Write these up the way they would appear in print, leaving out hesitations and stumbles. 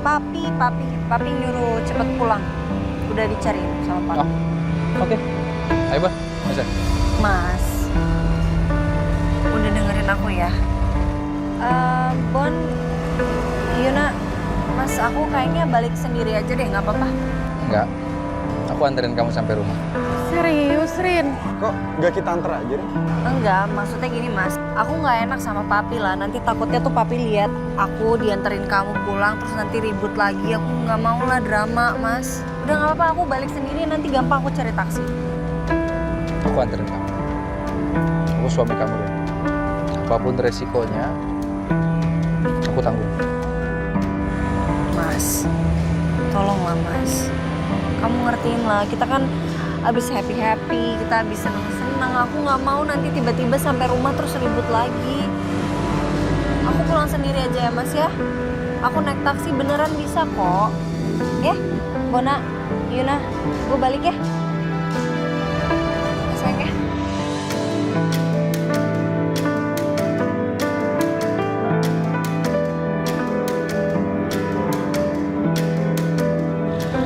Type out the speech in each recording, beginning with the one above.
Papi nyuruh cepet pulang. Udah dicariin sama Papi. Oke. Ayo, Bon. Mas. Mas, udah dengerin aku ya. Bon, Yuna, Mas, aku kayaknya balik sendiri aja deh, nggak apa-apa. Enggak. Aku anterin kamu sampai rumah. Serius, Rin? Kok nggak kita anter aja deh? Enggak, maksudnya gini Mas, aku nggak enak sama Papi lah. Nanti takutnya tuh Papi lihat aku dianterin kamu pulang, terus nanti ribut lagi. Aku nggak mau lah drama, Mas. Udah nggak apa-apa, aku balik sendiri. Nanti gampang aku cari taksi. Aku anterin kamu. Aku suami kamu ya. Apapun resikonya, aku tanggung. Mas, tolonglah Mas. Kamu ngertiin lah, kita kan abis happy-happy, kita abis seneng-seneng. Aku nggak mau nanti tiba-tiba sampai rumah terus ribut lagi. Aku pulang sendiri aja ya Mas ya. Aku naik taksi beneran bisa kok. Ya, Bona, Yuna, gue balik ya. Ya, sayang ya.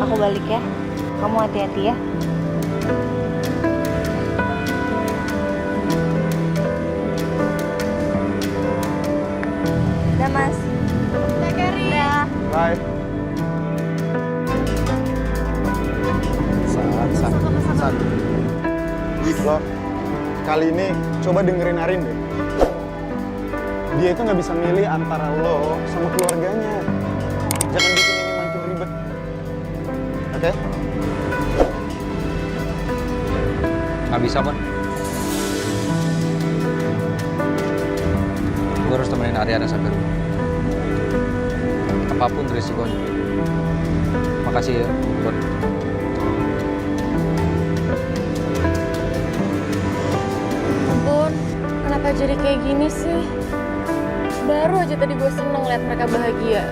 Aku balik ya. Kamu hati-hati ya. Udah Mas. Udah Kari. Udah. Bye. Saat. Lo, kali ini coba dengerin Arin deh. Dia itu nggak bisa milih antara lo sama keluarganya. Jangan bikin ini makin ribet. Oke? Nggak bisa, Bon. Gue harus temenin Ariana sampai rumah. Apapun risikonya. Makasih ya, Bon. Bon, kenapa jadi kayak gini sih? Baru aja tadi gue seneng liat mereka bahagia.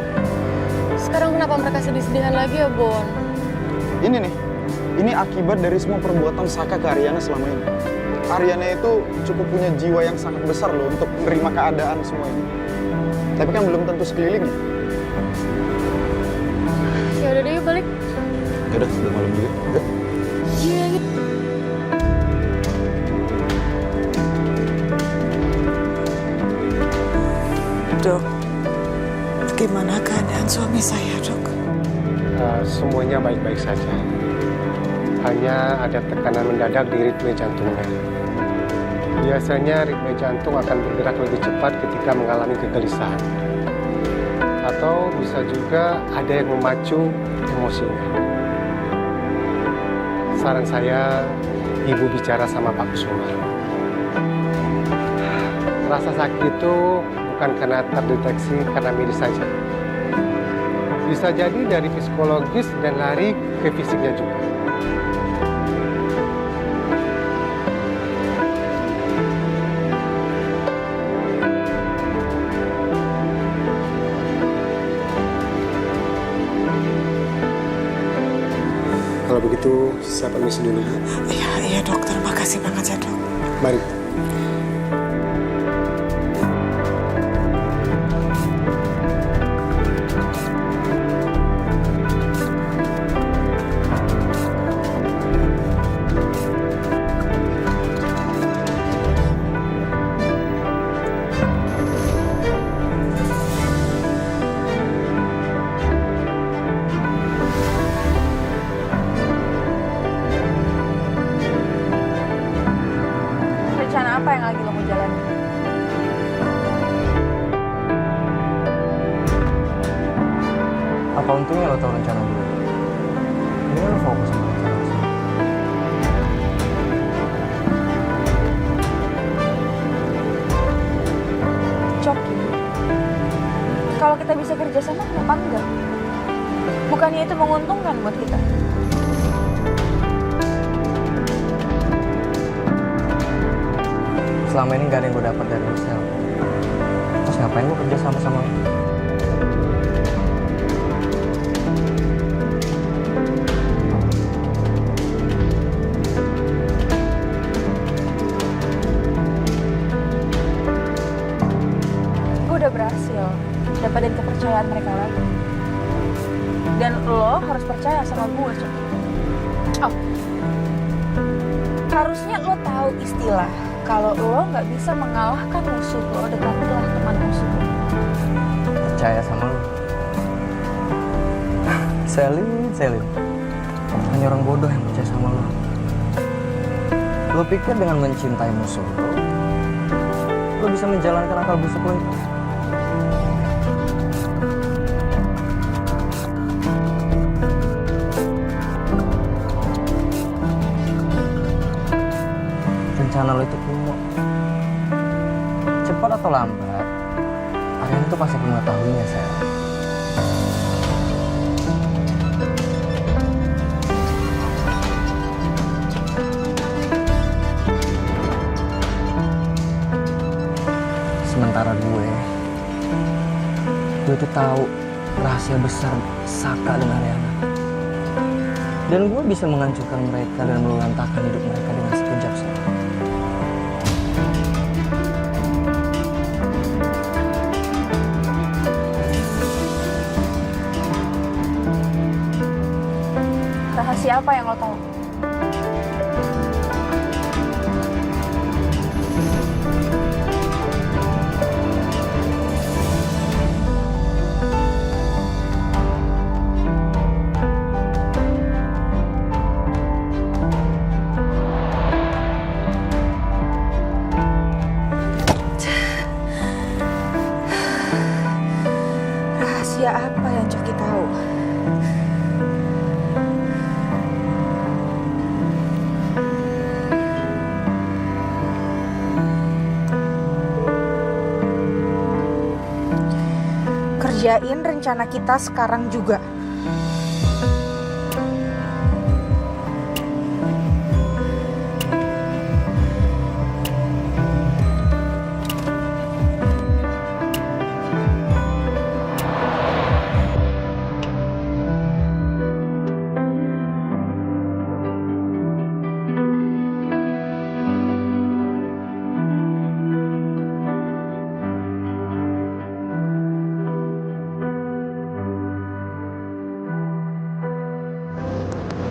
Sekarang kenapa mereka sedih-sedihan lagi ya, Bon? Ini nih, ini akibat dari semua perbuatan Saka ke Ariana selama ini. Ariana itu cukup punya jiwa yang sangat besar loh untuk menerima keadaan semua ini. Tapi kan belum tentu sekelilingnya. Ya udah deh, yuk balik. Yaudah, udah malam juga. Yuk. Iya, Dok, gimana keadaan suami saya, Dok? Semuanya baik-baik saja. Hanya ada tekanan mendadak di ritme jantungnya. Biasanya ritme jantung akan bergerak lebih cepat ketika mengalami kegelisahan. Atau bisa juga ada yang memacu emosinya. Saran saya, Ibu bicara sama Pak Kusuma. Rasa sakit itu bukan karena terdeteksi karena medis saja. Bisa jadi dari psikologis dan lari ke fisiknya juga. Kalau begitu, saya permisi dulu. Iya dokter, makasih banget ya dok. Mari. Rencana apa yang lagi lo mau jalanin? Apa untungnya lo tau rencana gue? Ini lo fokus sama rencana lo sendiri. Coki, kalau kita bisa kerja sama kenapa enggak? Bukannya itu menguntungkan buat kita? Selama ini gak ada yang gue dapat dari lo, Sel. Terus ngapain gue kerja sama-sama lo? Gue udah berhasil dapetin kepercayaan mereka lagi. Dan lo harus percaya sama gue, Cok. Oh, harusnya lo tahu istilah kalau lo nggak bisa mengalahkan musuh lo, dekatilah teman musuh lo. Percaya sama lu. Selin. Hanya orang bodoh yang percaya sama lu. Lu pikir dengan mencintai musuh lu bisa menjalankan akal busuk lu itu? Rencana lo itu kuno. Cepat atau lambat, Aryan itu pasti akan mengetahuinya, sayang. Sementara gue tuh tahu rahasia besar Saka dan Aryana. Dan gue bisa menghancurkan mereka dan meluluhlantakkan hidup mereka dengan sekejap saja. Rahasia apa yang lo tahu? Rahasia apa yang Coki tahu? Kerjain rencana kita sekarang juga.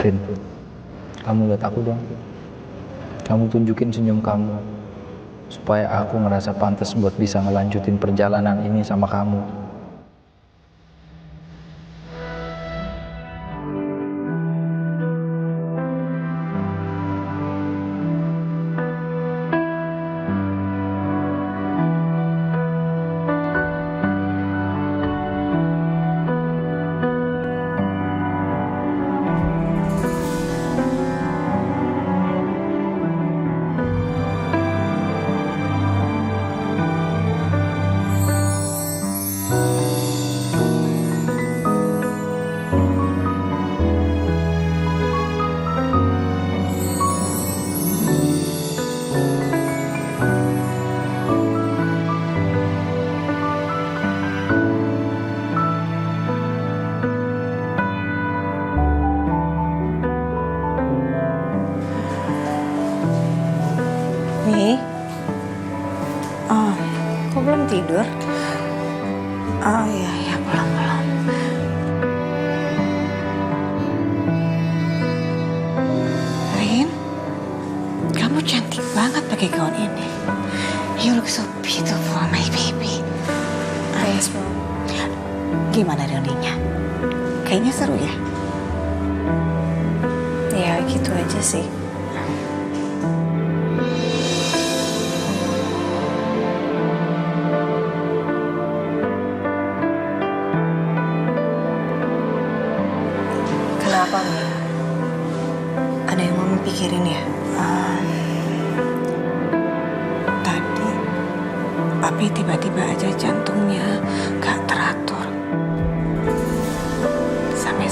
Rin, kamu lihat aku dong. Kamu tunjukin senyum kamu supaya aku ngerasa pantas buat bisa ngelanjutin perjalanan ini sama kamu. Nih, kok belum tidur? Oh iya, belum. Rin, kamu cantik banget pakai gaun ini. You look so beautiful, my baby. Thanks, Mom. Gimana reuninya? Kayaknya seru ya? Ya gitu aja sih. Kenapa, Mi? Ada yang Mami pikirin ya? Tadi, Papi tiba-tiba aja jantungnya gak teratur.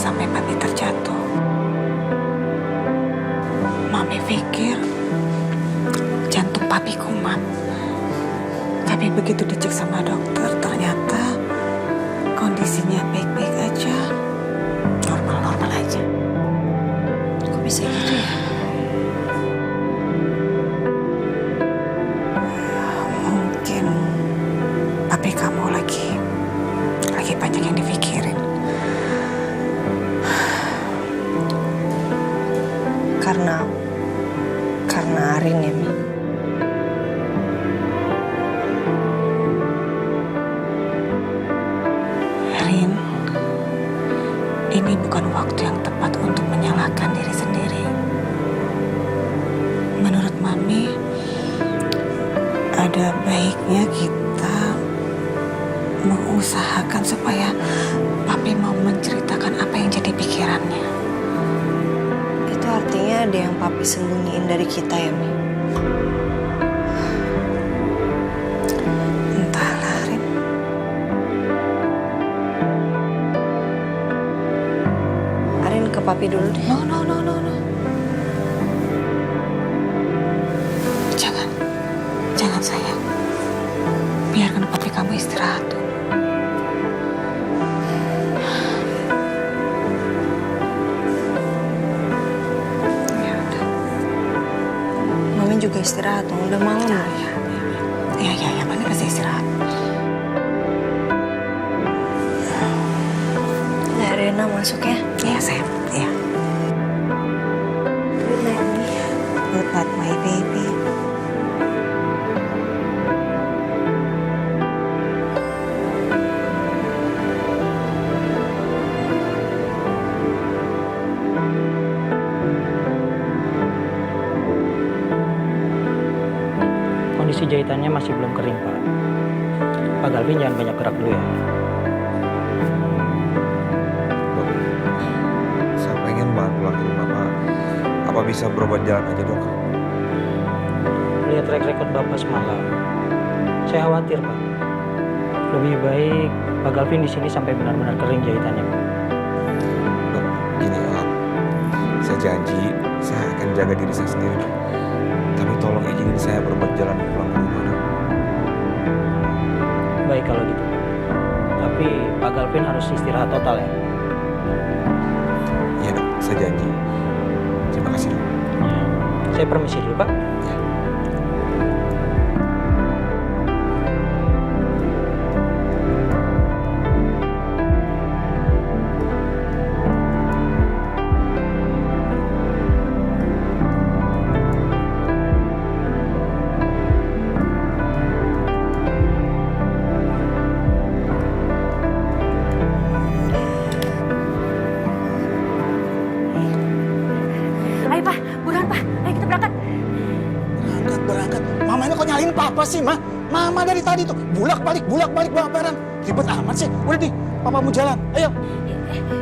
Sampai Papi terjatuh. Mami pikir jantung Papi kumat. Tapi begitu dicek sama dokter, ternyata kondisinya baik-baik aja. Normal-normal aja. Kok bisa gitu ya? Mungkin Papi kamu lagi banyak yang dipikirin. ini bukan waktu yang tepat untuk menyalahkan diri sendiri. Menurut Mami, ada baiknya kita mengusahakan supaya Papi mau menceritakan apa yang jadi pikirannya. Itu artinya ada yang papi sembunyiin dari kita ya, Mi? Entahlah, Rin. Arin ke papi dulu deh. No. Jangan sayang. Biarkan papi kamu istirahat dulu. Ya udah. Mami juga istirahat dong, udah malam loh. Ya, Mami pasti istirahat. Nah, Rena masuk ya. Ya, sayang. Ya. Good night, Mi. Good night, my baby. Kondisi jahitannya masih belum kering, Pak. Pak Galvin jangan banyak gerak dulu ya. Dok, saya pengen banget pulang ke rumah, Pak. Apa bisa berobat jalan aja, Dok? Lihat track record Bapak semalam. Saya khawatir, Pak. Lebih baik Pak Galvin di sini sampai benar-benar kering jahitannya, Pak. Dok, gini, saya janji saya akan jaga diri saya sendiri, Dok. Tapi tolong izinin saya berobat jalan pulang ke rumah, Dok. Baik kalau gitu. Tapi Pak Galvin harus istirahat total ya. Iya, Dok, saya janji. Terima kasih, Dok. Saya permisi dulu, Pak. Ayo, Pak. Buruan, Pak. Ayo kita berangkat. Berangkat. Mama ini kok nyalain papa sih, Ma? Mama dari tadi tuh bolak-balik bawa barang. Ribet amat sih. Udah di, papa mau jalan. Ayo.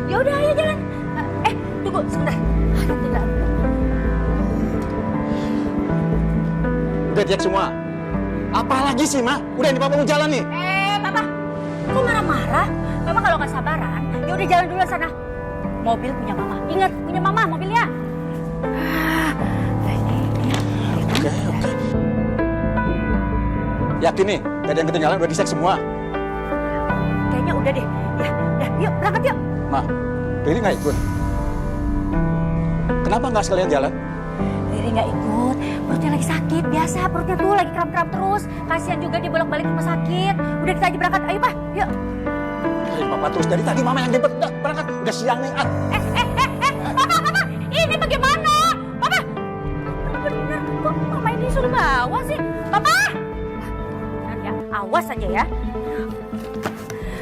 Ya udah, ayo jalan. Tunggu sebentar. Tidak. Udah tiap semua. Apalagi sih, Ma? Udah ini papa mau jalan nih. Papa. Kok marah-marah? Mama kalau nggak sabaran, ya udah jalan dulu sana. Mobil punya Mama. Ingat, punya Mama mobilnya. Oke. Yakin nih, gak ada yang ketinggalan, udah disek semua. Kayaknya udah deh. Ya, udah, yuk berangkat yuk. Ma, Riri nggak ikut? Kenapa nggak sekalian jalan? Riri nggak ikut, perutnya lagi sakit. Biasa, perutnya tuh lagi kram-kram terus. Kasihan juga dia bolak-balik rumah sakit. Udah kita aja berangkat, ayo Pak, yuk. Ayo papa terus, dari tadi mama yang ribet. Udah, berangkat, udah siang nih. Papa, ini bagaimana? Papa, bener, kok Mama ini suruh bawa sih? Papa! Benar ya, awas aja ya.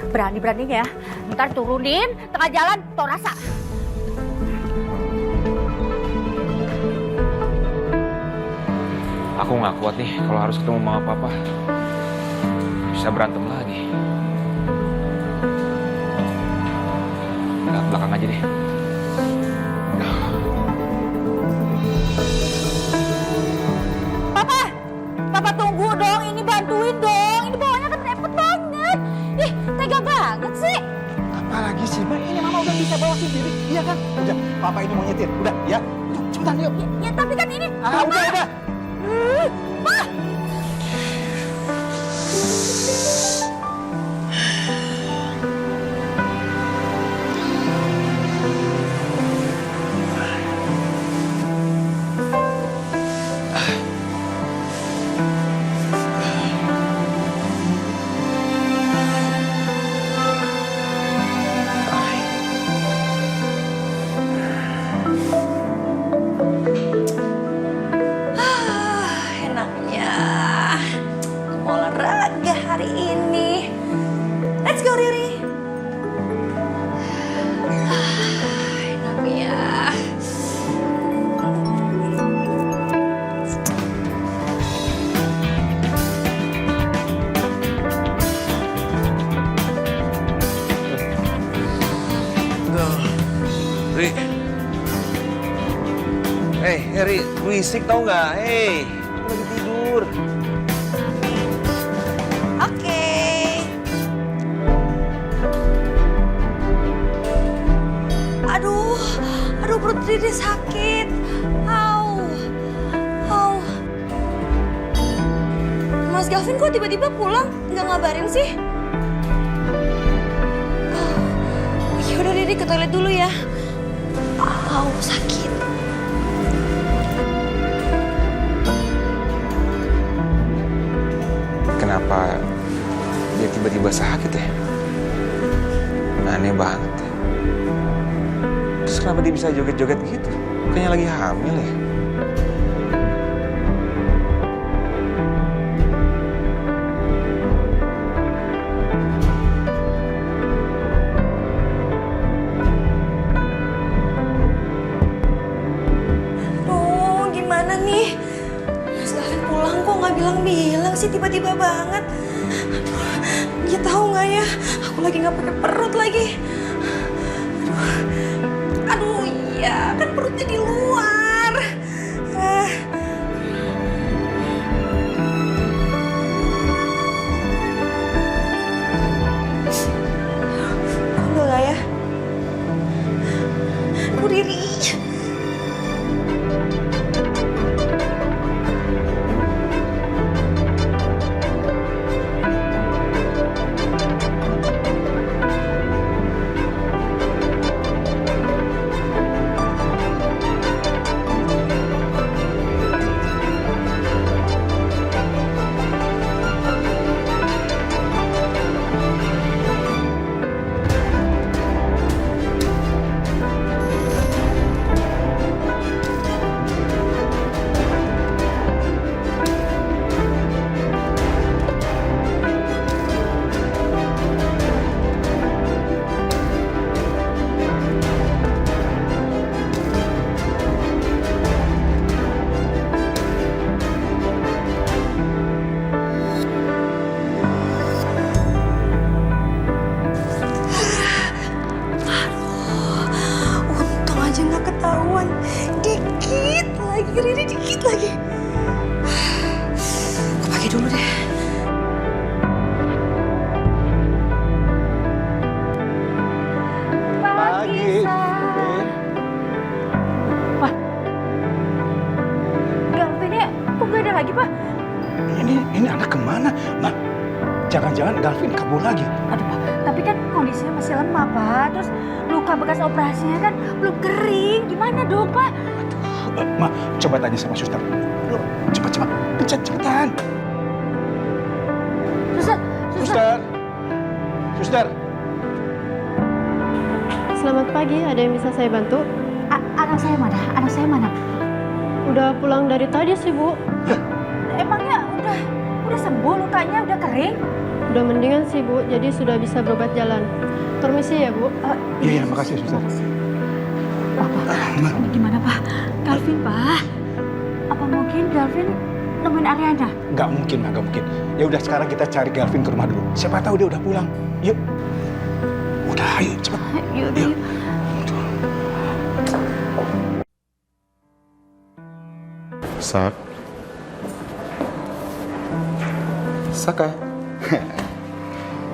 Berani-beraninya ya, ntar turunin, tengah jalan, tau rasa. Aku nggak kuat nih kalau harus ketemu mama papa. Bisa berantem lagi. Lihat belakang aja deh. Papa tunggu dong, ini bantuin dong. Ini bawanya kan repot banget. Ih, tega banget sih. Apalagi sih, Ma? Ini mama udah bisa bawa sendiri. Iya kan? Udah, papa ini mau nyetir. Udah, ya. Udah, cepetan yuk. Ya tapi kan ini... Udah. Pak! Enak Ri. Ri, berisik tau nggak? Aku lagi tidur. Oke. Aduh perut Riri sakit. Au. Mas Gavin kok tiba-tiba pulang? Nggak ngabarin sih? Yaudah Riri ke toilet dulu ya. Au, sakit. Kenapa dia tiba-tiba sakit ya? Aneh banget ya. Terus kenapa dia bisa joget-joget gitu? Kayaknya lagi hamil ya? Aduh, gimana nih? Mas Gavin pulang kok nggak bilang-bilang sih, tiba-tiba banget. Aduh, dia tahu nggak ya? Aku lagi nggak pakai perut lagi. Aduh, iya kan perutnya di luar. Enggak nggak ya? Aduh, Riri. Untung aja nggak ketahuan. Dikit lagi, Riri, dikit lagi. Aku pakai dulu deh. Pagi. Galvinnya kok gak ada lagi, Pak? Ini anak kemana? Nah, jangan-jangan Galvin kabur lagi. Aduh, Pak, tapi kan kondisinya masih lemah, Pak. Terus luka bekas operasinya kan belum kering. Gimana dong, Pak? Ma, coba tanya sama suster. Yuk, cepat, cepetan. Suster. Selamat pagi, ada yang bisa saya bantu? Anak saya mana? Udah pulang dari tadi sih, Bu. Emangnya udah sembuh lukanya, udah kering? Udah mendingan sih, Bu, jadi sudah bisa berobat jalan. Permisi ya, Bu. Iya, makasih suster. Ini gimana, Pak? Galvin, Pak? Apa mungkin Galvin nemuin Ariana? Nggak mungkin. Ya udah, sekarang kita cari Galvin ke rumah dulu. Siapa tahu dia udah pulang. Yuk. Udah, ayo cepat. Yuk. Saka.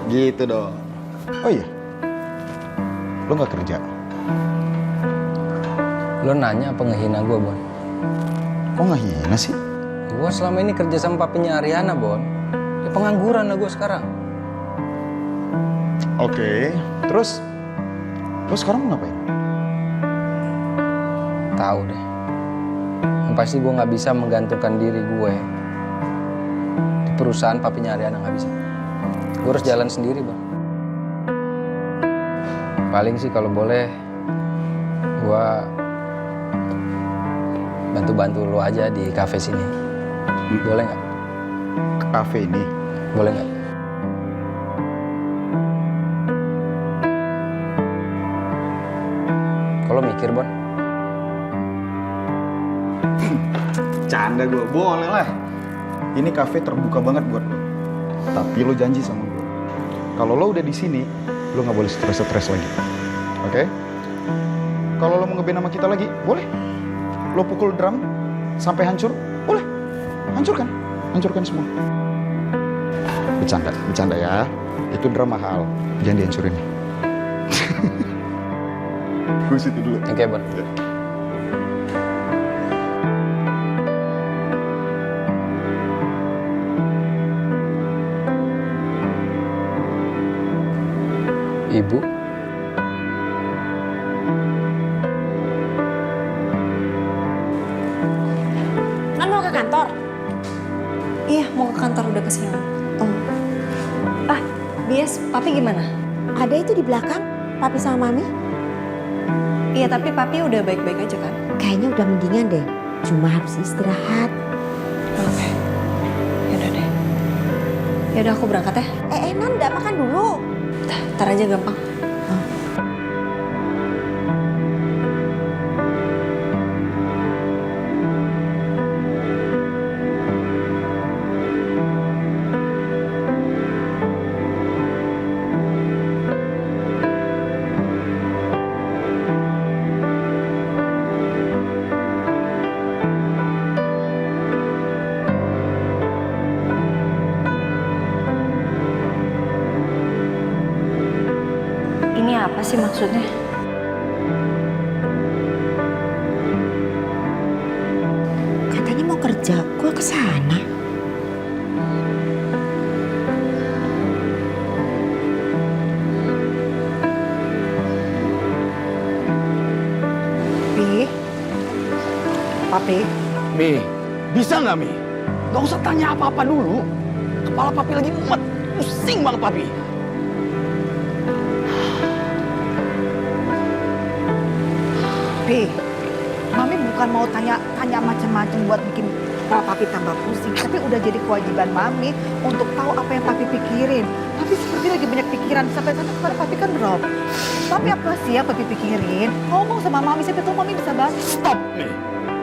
Gitu dong. Oh iya. Lo nggak kerja? Lo nanya apa ngehina gue, Bon? Kok nggak hina sih? Gue selama ini kerja sama papinya Ariana, Bon. Ya pengangguran lah gue sekarang. Oke. Terus? Lo sekarang mau ngapain? Tahu deh. Yang pasti gue nggak bisa menggantungkan diri gue di perusahaan papinya Ariana, nggak bisa. Gue harus jalan sendiri, Bang. Paling sih kalau boleh, gue bantu-bantu lo aja di kafe sini. Boleh nggak? Ke kafe ini? Boleh nggak? Kalau mikir, Bon. Canda gue, boleh lah. Ini kafe terbuka banget buat lo. Tapi lo janji sama gue, kalau lo udah di sini, lo nggak boleh stres lagi. Oke? Kalau lo mau ngeband sama kita lagi, boleh. Lo pukul drum sampai hancur, boleh. Hancurkan, hancurkan semua. Bercanda ya. Itu drum mahal, jangan dihancurin. Gue situ dulu. Oke, Bon. Ibu, Nan mau ke kantor? Iya, mau ke kantor udah kesini. Oh. Ah, Bias, papi gimana? Ada itu di belakang, papi sama mami. Iya, tapi papi udah baik-baik aja kan? Kayaknya udah mendingan deh. Cuma harus istirahat. Oke. Yaudah deh. Yaudah aku berangkat ya. Non, nggak makan dulu. Ntar aja gampang. Ini apa sih maksudnya? Katanya mau kerja, gue kesana. Papi. Mi, bisa nggak Mi? Gak usah tanya apa-apa dulu. Kepala papi lagi mumet, pusing banget papi. Pi, Mami bukan mau tanya macam-macam buat bikin kepala papi tambah pusing, tapi udah jadi kewajiban Mami untuk tahu apa yang papi pikirin. Papi seperti lagi banyak pikiran, sampai sana kepala papi kan drop. Papi apa sih yang papi pikirin? Ngomong sama Mami, siapa tahu Mami bisa bantu. Stop, Mi.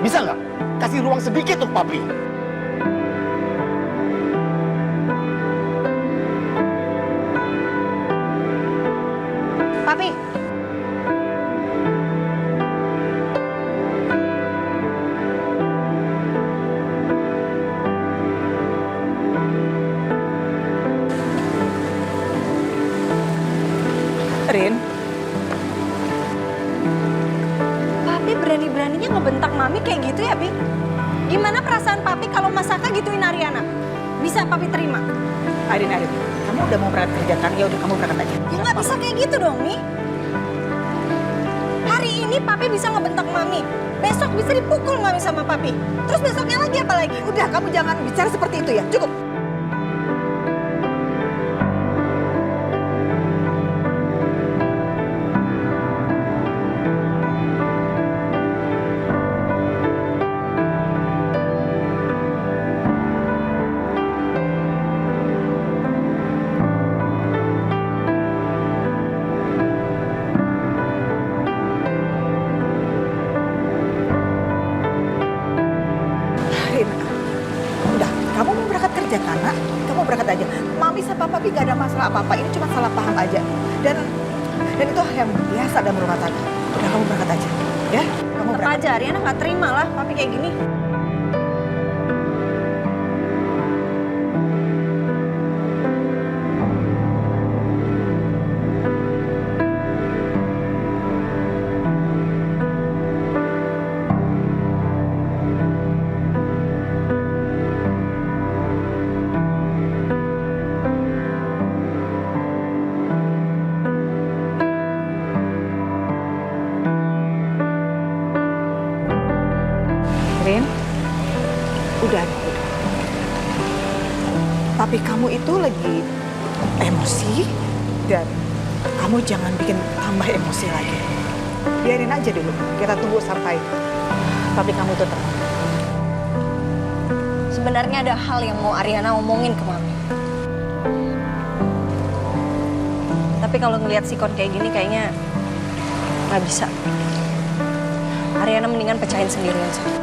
Bisa nggak? Kasih ruang sedikit untuk papi. Papi. Rin. Papi berani-beraninya ngebentak Mami kayak gitu ya, Pi? Gimana perasaan Papi kalau Mas Saka gituin Ariana? Bisa Papi terima? Arin, kamu udah mau berangkat kerja kan? Ya udah kamu berangkat aja. Ya nggak bisa kayak gitu dong, Mi. Hari ini Papi bisa ngebentak Mami. Besok bisa dipukul Mami sama Papi. Terus besoknya lagi apa lagi? Udah, kamu jangan bicara seperti itu ya. Cukup. Kamu mau berangkat kerja kan, Nak? Kamu berangkat aja. Mami sama Papi gak ada masalah apa-apa. Ini cuma salah paham aja. Dan itu hal yang biasa dalam rumah tangga. Udah, kamu berangkat aja. Ya? Kamu Tetap berangkat. aja, Ariana nggak terima lah Papi kayak gini. Rin, udah. Tapi kamu itu lagi emosi dan kamu jangan bikin tambah emosi lagi. Biarin aja dulu. Kita tunggu sampai papi kamu tuh tenang. Sebenarnya ada hal yang mau Ariana omongin ke Mami. Tapi kalau ngelihat sikon kayak gini kayaknya nggak bisa. Ariana mendingan pecahin sendiri aja.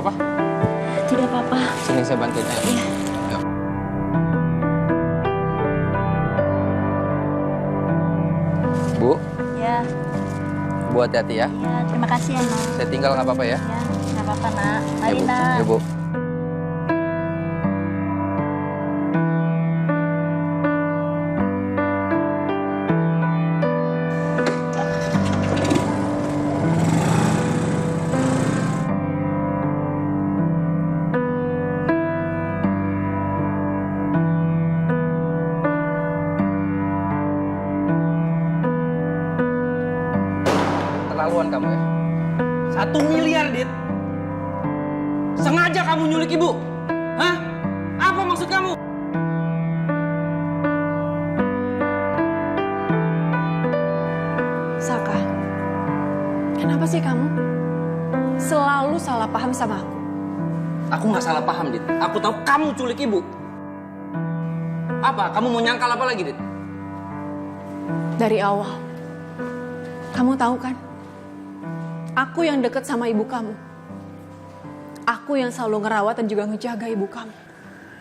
apa-apa? Tidak apa-apa. Sini saya bantuin ya. Iya. Yuk. Bu, Ya, Bu hati-hati ya. ya, terima kasih ya, Nak. Saya tinggal nggak apa-apa ya. Ya, nggak apa-apa, Nak. Ya, Mari, Bu. Nak. Ya, Bu. Keterlaluan kamu ya. 1 miliar, Dit. Sengaja kamu nyulik ibu. Hah? Apa maksud kamu? Saka, kenapa sih kamu selalu salah paham sama aku? Aku nggak salah paham, Dit. Aku tahu kamu culik ibu. Apa? Kamu mau nyangkal apa lagi, Dit? Dari awal, kamu tahu kan? Aku yang deket sama ibu kamu. Aku yang selalu ngerawat dan juga ngejaga ibu kamu.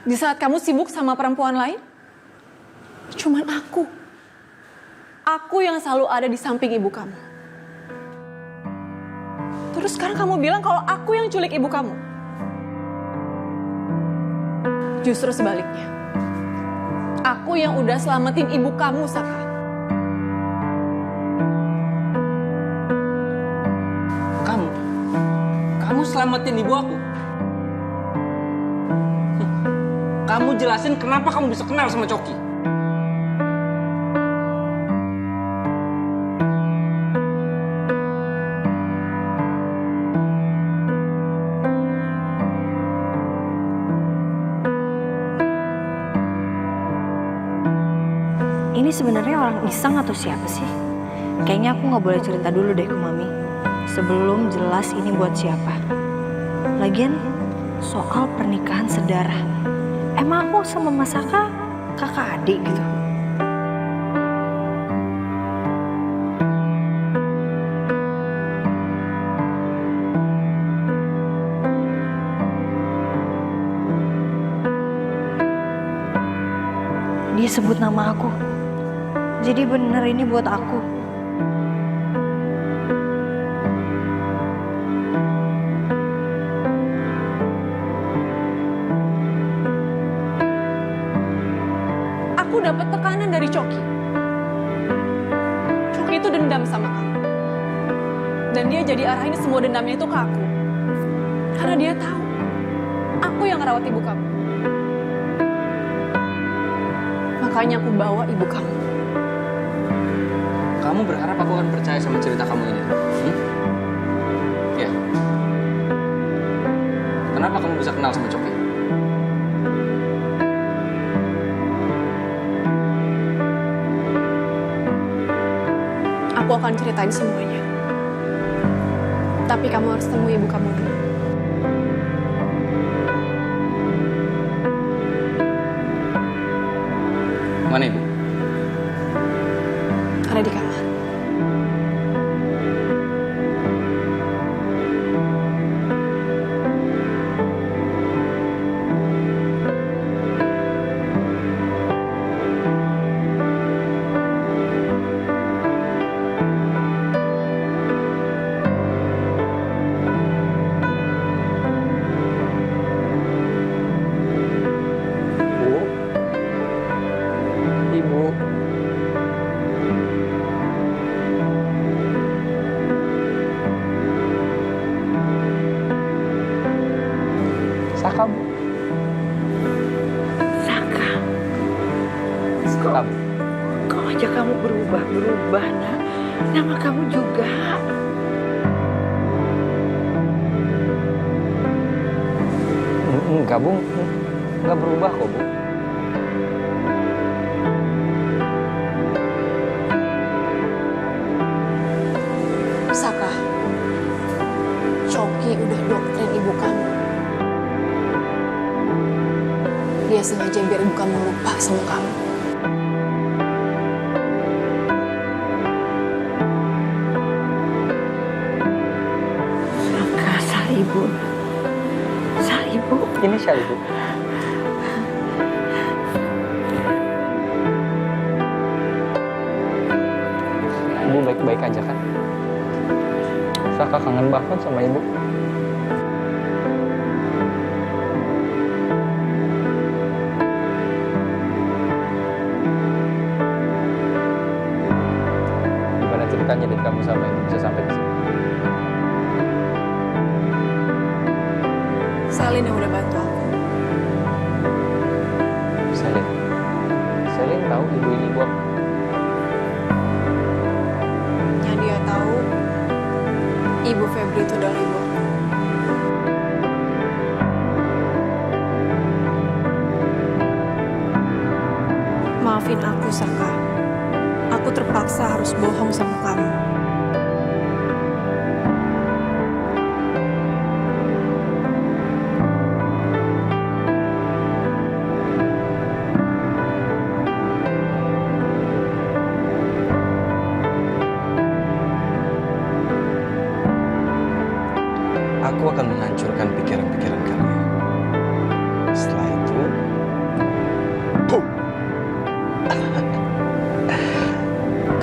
Di saat kamu sibuk sama perempuan lain, cuman aku. Aku yang selalu ada di samping ibu kamu. Terus sekarang kamu bilang kalau aku yang culik ibu kamu. Justru sebaliknya. Aku yang udah selamatin ibu kamu, Saka. Kamu selamatin ibu aku. Kamu jelasin kenapa kamu bisa kenal sama Coki. Ini sebenarnya orang iseng atau siapa sih? Kayaknya aku nggak boleh cerita dulu deh ke Mami. Sebelum jelas ini buat siapa. Lagian soal pernikahan sedarah. Emang aku sama Mas Saka kakak adik gitu? Dia sebut nama aku. Jadi bener ini buat aku. Aku dapat tekanan dari Coki. Coki itu dendam sama kamu. Dan dia jadi arahin semua dendamnya itu ke aku. Karena dia tahu aku yang ngerawat ibu kamu. Makanya aku bawa ibu kamu. Kamu berharap aku akan percaya sama cerita kamu ini? Ya. Kenapa kamu bisa kenal sama Coki? Aku akan ceritain semuanya. Tapi kamu harus temui ibu kamu dulu. Mana ibu? Ada di kamar. Ibu. Saka, Bu. Saka, Saka, Bu. kok aja kamu berubah nak? Nama kamu juga. Enggak, Bu. Enggak berubah kok, Bu. Saka, Coki udah doktrin ibu kamu. Dia sengaja biar ibu kamu lupa sama kamu. Saka, Saribun. Aisyah itu. Ibu baik-baik aja kan? Saka kangen banget sama ibu. Gimana ceritanya dari kamu sama ibu bisa sampai di sini? Selin yang udah bantu aku. Selin tahu ibu ini ibu aku. Yang dia tahu, Ibu Febri itu adalah ibu aku. Maafin aku, Saka. Aku terpaksa harus bohong sama kamu. Aku akan menghancurkan pikiran-pikiran kalian. Setelah itu, boom!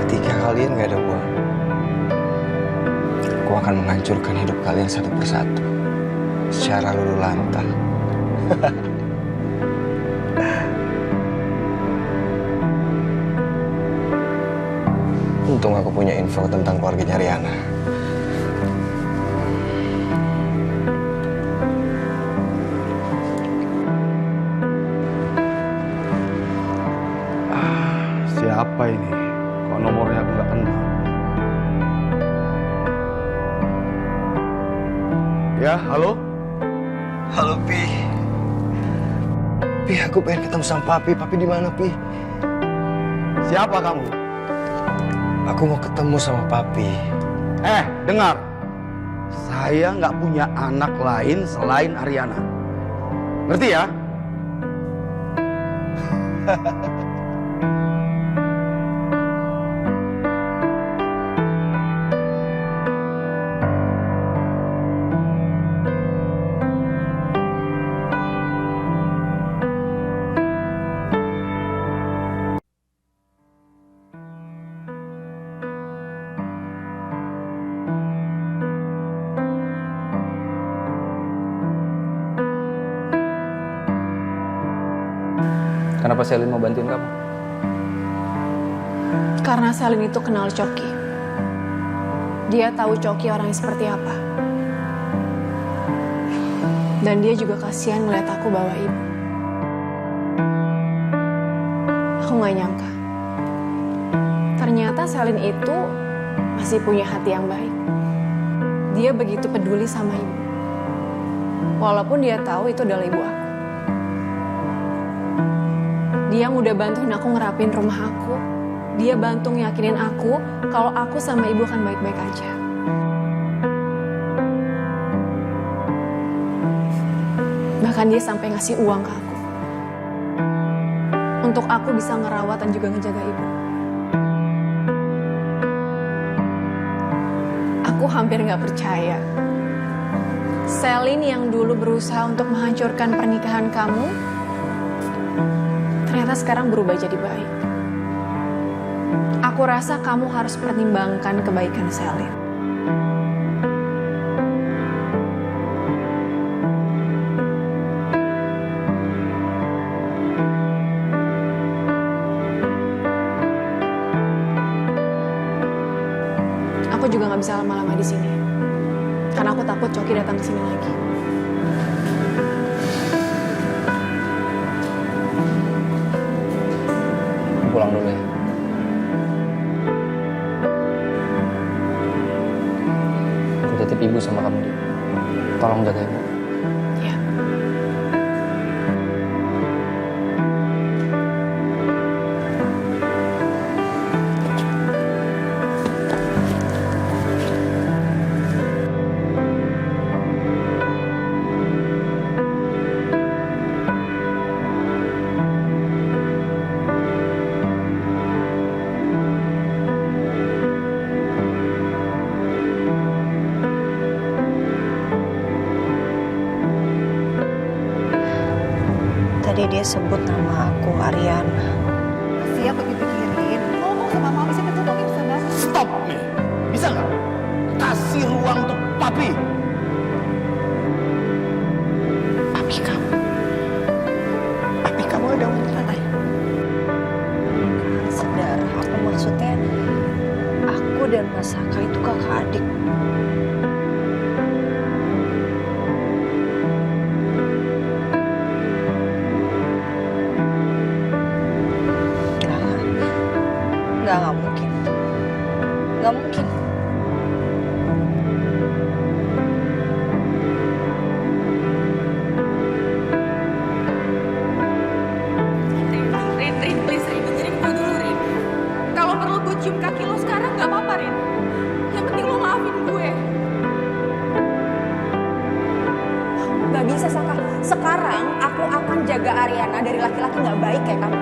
Ketika kalian gak ada uang, aku akan menghancurkan hidup kalian satu persatu. Secara lulu lantang. Untung aku punya info tentang keluarganya Riana. Siapa ini? Kok nomornya aku nggak kenal? Ya, halo? Halo, Pi. Pi, aku pengen ketemu sama Papi. Papi di mana, Pi? Siapa kamu? Aku mau ketemu sama Papi. Dengar. Saya nggak punya anak lain selain Ariana. Ngerti ya? Kenapa Selin mau bantuin kamu? Karena Selin itu kenal Coki. Dia tahu Coki orangnya seperti apa. Dan dia juga kasihan ngeliat aku bawa ibu. Aku gak nyangka. Ternyata Selin itu masih punya hati yang baik. Dia begitu peduli sama ibu. Walaupun dia tahu itu adalah ibu aku. Dia yang udah bantuin aku ngerapin rumah aku. Dia bantu ngeyakinin aku kalau aku sama ibu akan baik-baik aja. Bahkan dia sampai ngasih uang ke aku. Untuk aku bisa ngerawat dan juga ngejaga ibu. Aku hampir gak percaya. Selin yang dulu berusaha untuk menghancurkan pernikahan kamu, ternyata sekarang berubah jadi baik. Aku rasa kamu harus pertimbangkan kebaikan Selin. Aku juga nggak bisa lama-lama di sini, karena aku takut Coki datang ke sini lagi. Pulang dulu ya. Aku titip ibu sama kamu, Di. Tolong jaga ibu. Ya. dia sebut nama aku Ariana. Siap pikirin. Ngomong sama mami sampai tuh mami bisa banget. Stop nih. Bisa nggak? Kasih ruang untuk papi. Papi kamu ada wanita lain. Saudara, apa maksudnya? Aku dan Mas Saka itu kakak adik. Nggak mungkin. Nggak mungkin. Rin, please, Rin, dengerin gue dulu, Rin. Kalau perlu gue cium kaki lo sekarang nggak apa-apa, Rin. Yang penting lo maafin gue. Gak bisa, Saka. Sekarang aku akan jaga Ariana dari laki-laki nggak baik kayak kamu.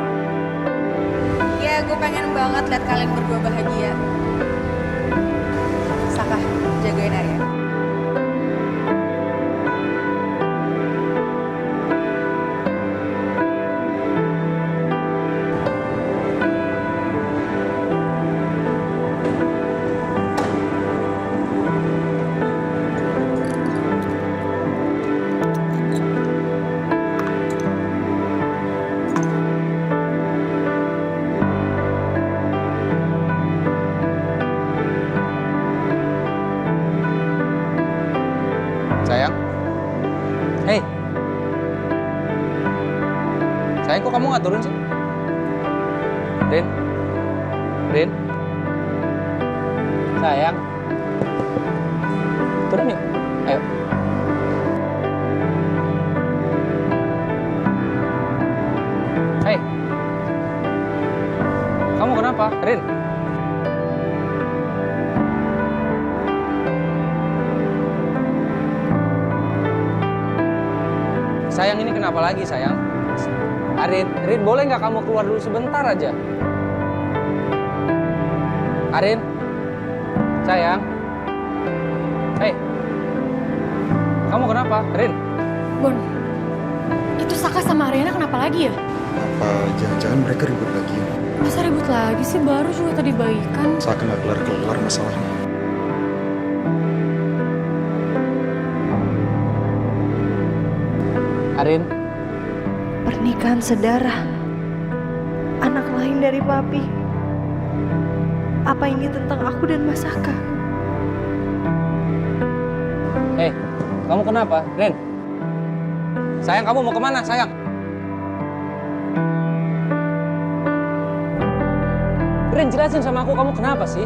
Ya, gue pengen banget lihat kalian berdua bahagia. Saka, jagain Ariana. Sayang. Hei. Sayang, kok kamu nggak turun sih? Rin. Rin. Sayang. Turun yuk. Ayo. Hei. Kamu kenapa, Rin? Sayang, ini kenapa lagi, sayang? Rin, boleh nggak kamu keluar dulu sebentar aja? Arin, sayang. Hei, kamu kenapa, Rin? Bon, itu Saka sama Ariana kenapa lagi ya? Apa jangan-jangan mereka ribut lagi? Masa ribut lagi sih? Baru juga tadi baikan. Saka nggak kelar-kelar masalahnya. Arin. Pernikahan sedarah. Anak lain dari papi. Apa ini tentang aku dan Mas Saka? Hei, kamu kenapa, Rin? Sayang, kamu mau kemana, sayang? Rin, jelasin sama aku, kamu kenapa sih?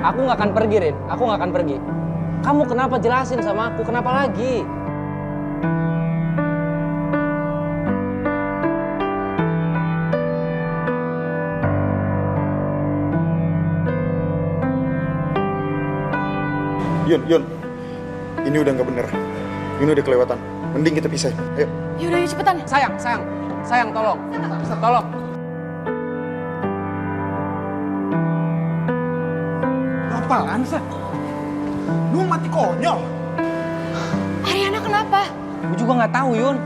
Aku nggak akan pergi, Rin. Aku nggak akan pergi. Kamu kenapa, jelasin sama aku? Kenapa lagi? Yun. Ini udah nggak bener. Ini udah kelewatan. Mending kita pisah. Ayo. Yaudah, yuk cepetan. Sayang, tolong. Tolong. Apaan sih? Lu mati konyol. Ariana kenapa? Gue juga nggak tahu, Yun.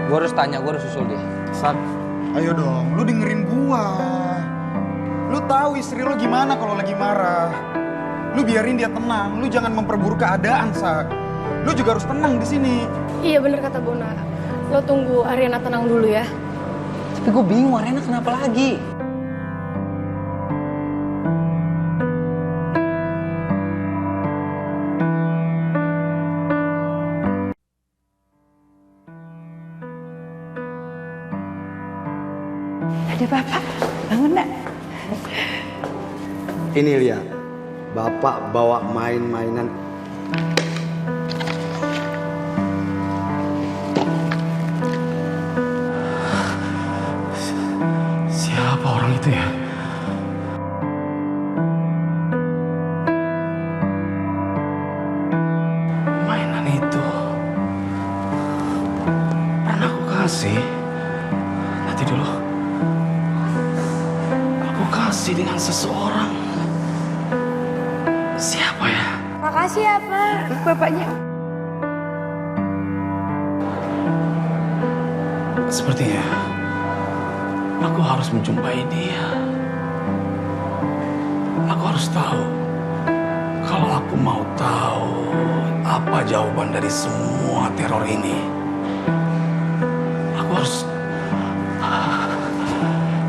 Gue harus tanya, gue harus susul dia. Sak, ayo dong, lu dengerin gua. Lu tahu istri lu gimana kalau lagi marah. Lu biarin dia tenang, lu jangan memperburuk keadaan, Sak. Lu juga harus tenang di sini. Iya bener kata Bona. Lo tunggu Ariana tenang dulu ya. Tapi gue bingung, Ariana kenapa lagi? Ada bapak, bangun nak. Ini lihat, bapak bawa main-mainan. Siapa orang itu ya? kasih. Nanti dulu. Aku kasih dengan seseorang. Siapa ya? Makasih ya, Pak. Bapaknya. Sepertinya aku harus menjumpai dia. Aku harus tahu. Kalau aku mau tahu apa jawaban dari semua teror ini,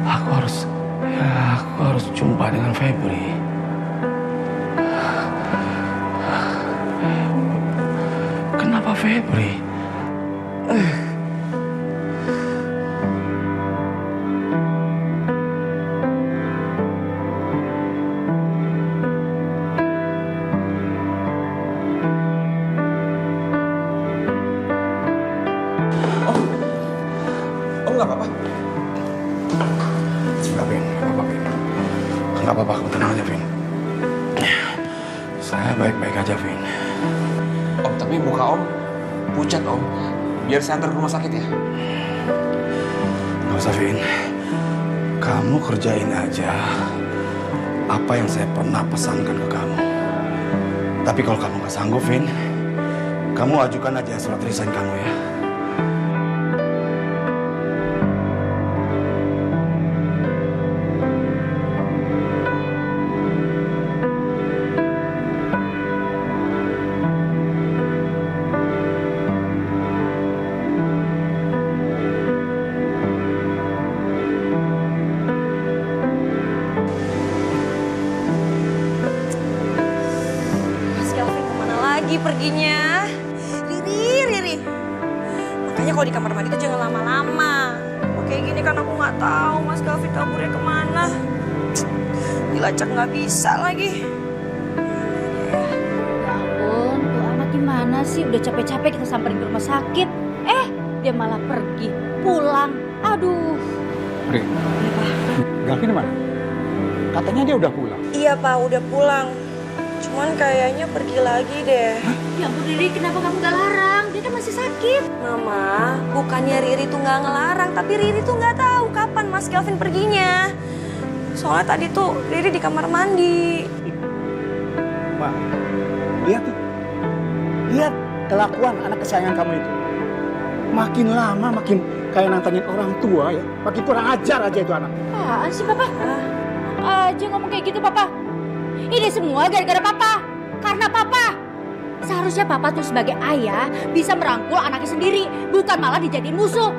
aku harus jumpa dengan Febri. Kenapa Febri? Nggak apa-apa. Enggak, Vin. Nggak apa-apa, kamu tenang aja, Vin. Saya baik-baik aja, Vin. Om, tapi muka Om pucat, Om. Biar saya antar ke rumah sakit ya. Nggak usah, Vin. Kamu kerjain aja apa yang saya pernah pesankan ke kamu. Tapi kalau kamu nggak sanggup, Vin, kamu ajukan aja surat resign kamu ya. Mas Galvin kemana lagi perginya? Riri. Makanya kalau di kamar mandi itu jangan lama-lama. Kok kayak gini kan aku nggak tahu Mas Galvin kaburnya kemana. Dilacak nggak bisa lagi. Ya ampun, tuh anak gimana sih? Udah capek-capek kita samperin ke rumah sakit. Dia malah pergi, pulang. Aduh. Rin, Galvin mana? Katanya dia udah pulang. Iya Pak, udah pulang. Cuman kayaknya pergi lagi deh. Ya ampun Riri, kenapa kamu gak larang? Dia kan masih sakit. Mama, bukannya Riri tuh nggak ngelarang, tapi Riri tuh nggak tahu kapan Mas Galvin perginya. Soalnya tadi tuh Riri di kamar mandi. Ma, lihat tuh. Lihat kelakuan anak kesayangan kamu itu. Makin lama makin kayak nantangin orang tua ya. Makin kurang ajar aja itu anak. Apaan sih Papa? Aja ngomong kayak gitu Papa. Ini semua gara-gara Papa. Karena Papa. Seharusnya Papa tuh sebagai ayah bisa merangkul anaknya sendiri. Bukan malah dijadiin musuh.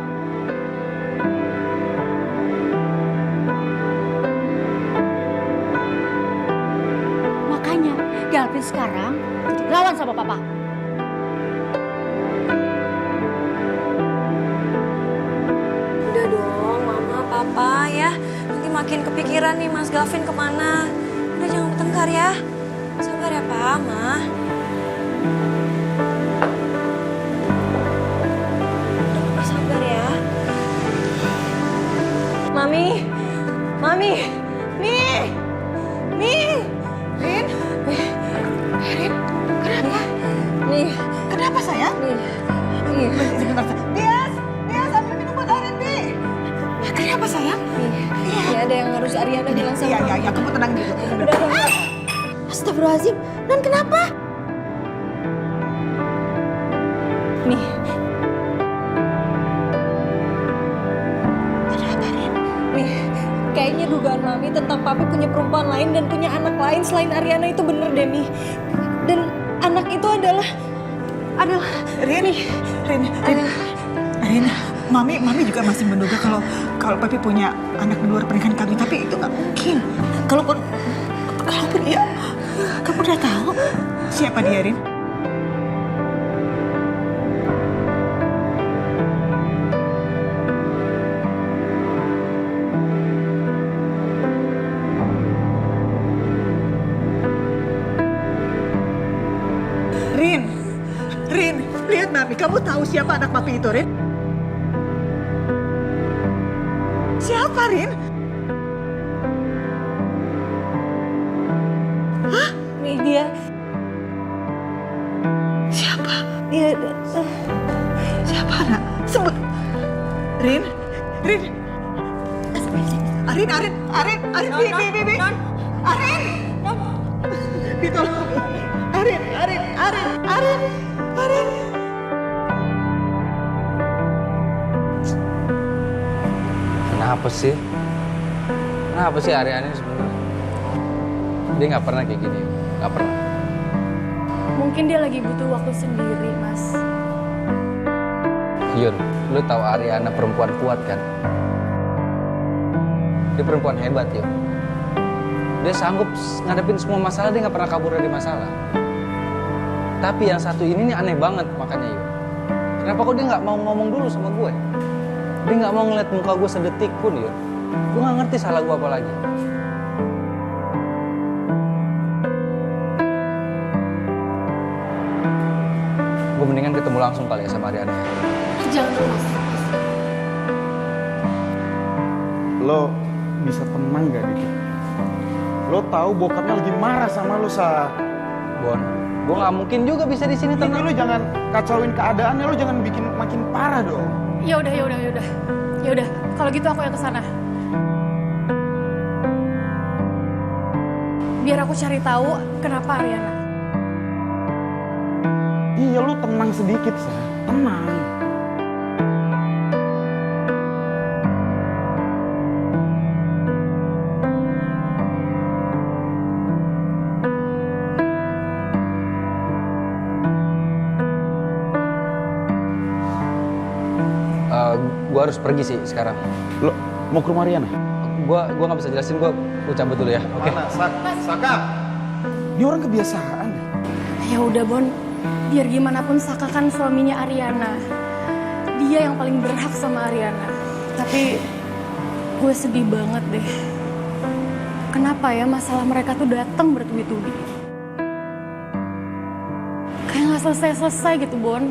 Makanya Galvin sekarang jadi lawan sama Papa. Udah dong, Mama, Papa ya. Nanti makin kepikiran nih Mas Galvin kemana. Udah jangan bertengkar ya. Sabar ya Pak, Ma. Udah Papa sabar ya. Mami, Rin, kenapa? Nih, Kenapa sayang? nih. Sebentar. Bias, ambil minum buat Arin, Bi. Kenapa sayang? Iya, ada yang harus Ariana bilang sama Iya, kamu tenang dulu. Udah. Astagfirullahaladzim, Dan kenapa? Nih. Nih, kayaknya dugaan Mami tentang Papi punya perempuan lain dan punya anak lain selain Ariana itu bener deh, Mi. Dan anak itu adalah Rin, Mami juga masih menduga kalau Papi punya anak di luar pernikahan kami, tapi itu nggak mungkin. Kalaupun ya, kamu udah tahu siapa dia, Rin? Rin, lihat Mami, kamu tahu siapa anak Papi itu, Rin? Siapa, Rin? Hah? Nih dia. Siapa? Dia Siapa, anak? Sebut. Rin, Bi. Arin. Ditolong. Arin. Kenapa sih? Kenapa sih Ariana ini sebenarnya? Dia nggak pernah kayak gini, nggak pernah. Mungkin dia lagi butuh waktu sendiri, Mas. Yun, lu tahu Ariana perempuan kuat kan? Dia perempuan hebat, Yun. Dia sanggup ngadepin semua masalah, dia nggak pernah kabur dari masalah. Tapi yang satu ini nih aneh banget makanya, Yun. Kenapa kok dia nggak mau ngomong dulu sama gue? Dia nggak mau ngeliat muka gue sedetik pun, Yun. Gue nggak ngerti salah gue apa lagi. Gue mendingan ketemu langsung kali ya sama Ariana. Jangan dulu, Mas. Lo bisa tenang gak dikit? Lo tahu bokapnya lagi marah sama lo, Sa. Bon, gue nggak mungkin juga bisa di sini tenang. Lo jangan kacauin keadaannya, lo jangan bikin makin parah dong. Ya udah. Kalau gitu aku yang kesana. Biar aku cari tahu kenapa Ariana. Iya, lo tenang sedikit, Sa. Tenang. Gue harus pergi sih sekarang. Lo mau ke rumah Riana? Gue nggak bisa jelasin, gue cabut dulu ya. Oke. Mana? Saka. Ini orang kebiasaan. Ya udah, Bon. Biar gimana pun Saka kan suaminya Ariana. Dia yang paling berhak sama Ariana. Tapi gue sedih banget deh. Kenapa ya masalah mereka tuh datang bertubi-tubi? Kayak nggak selesai-selesai gitu, Bon.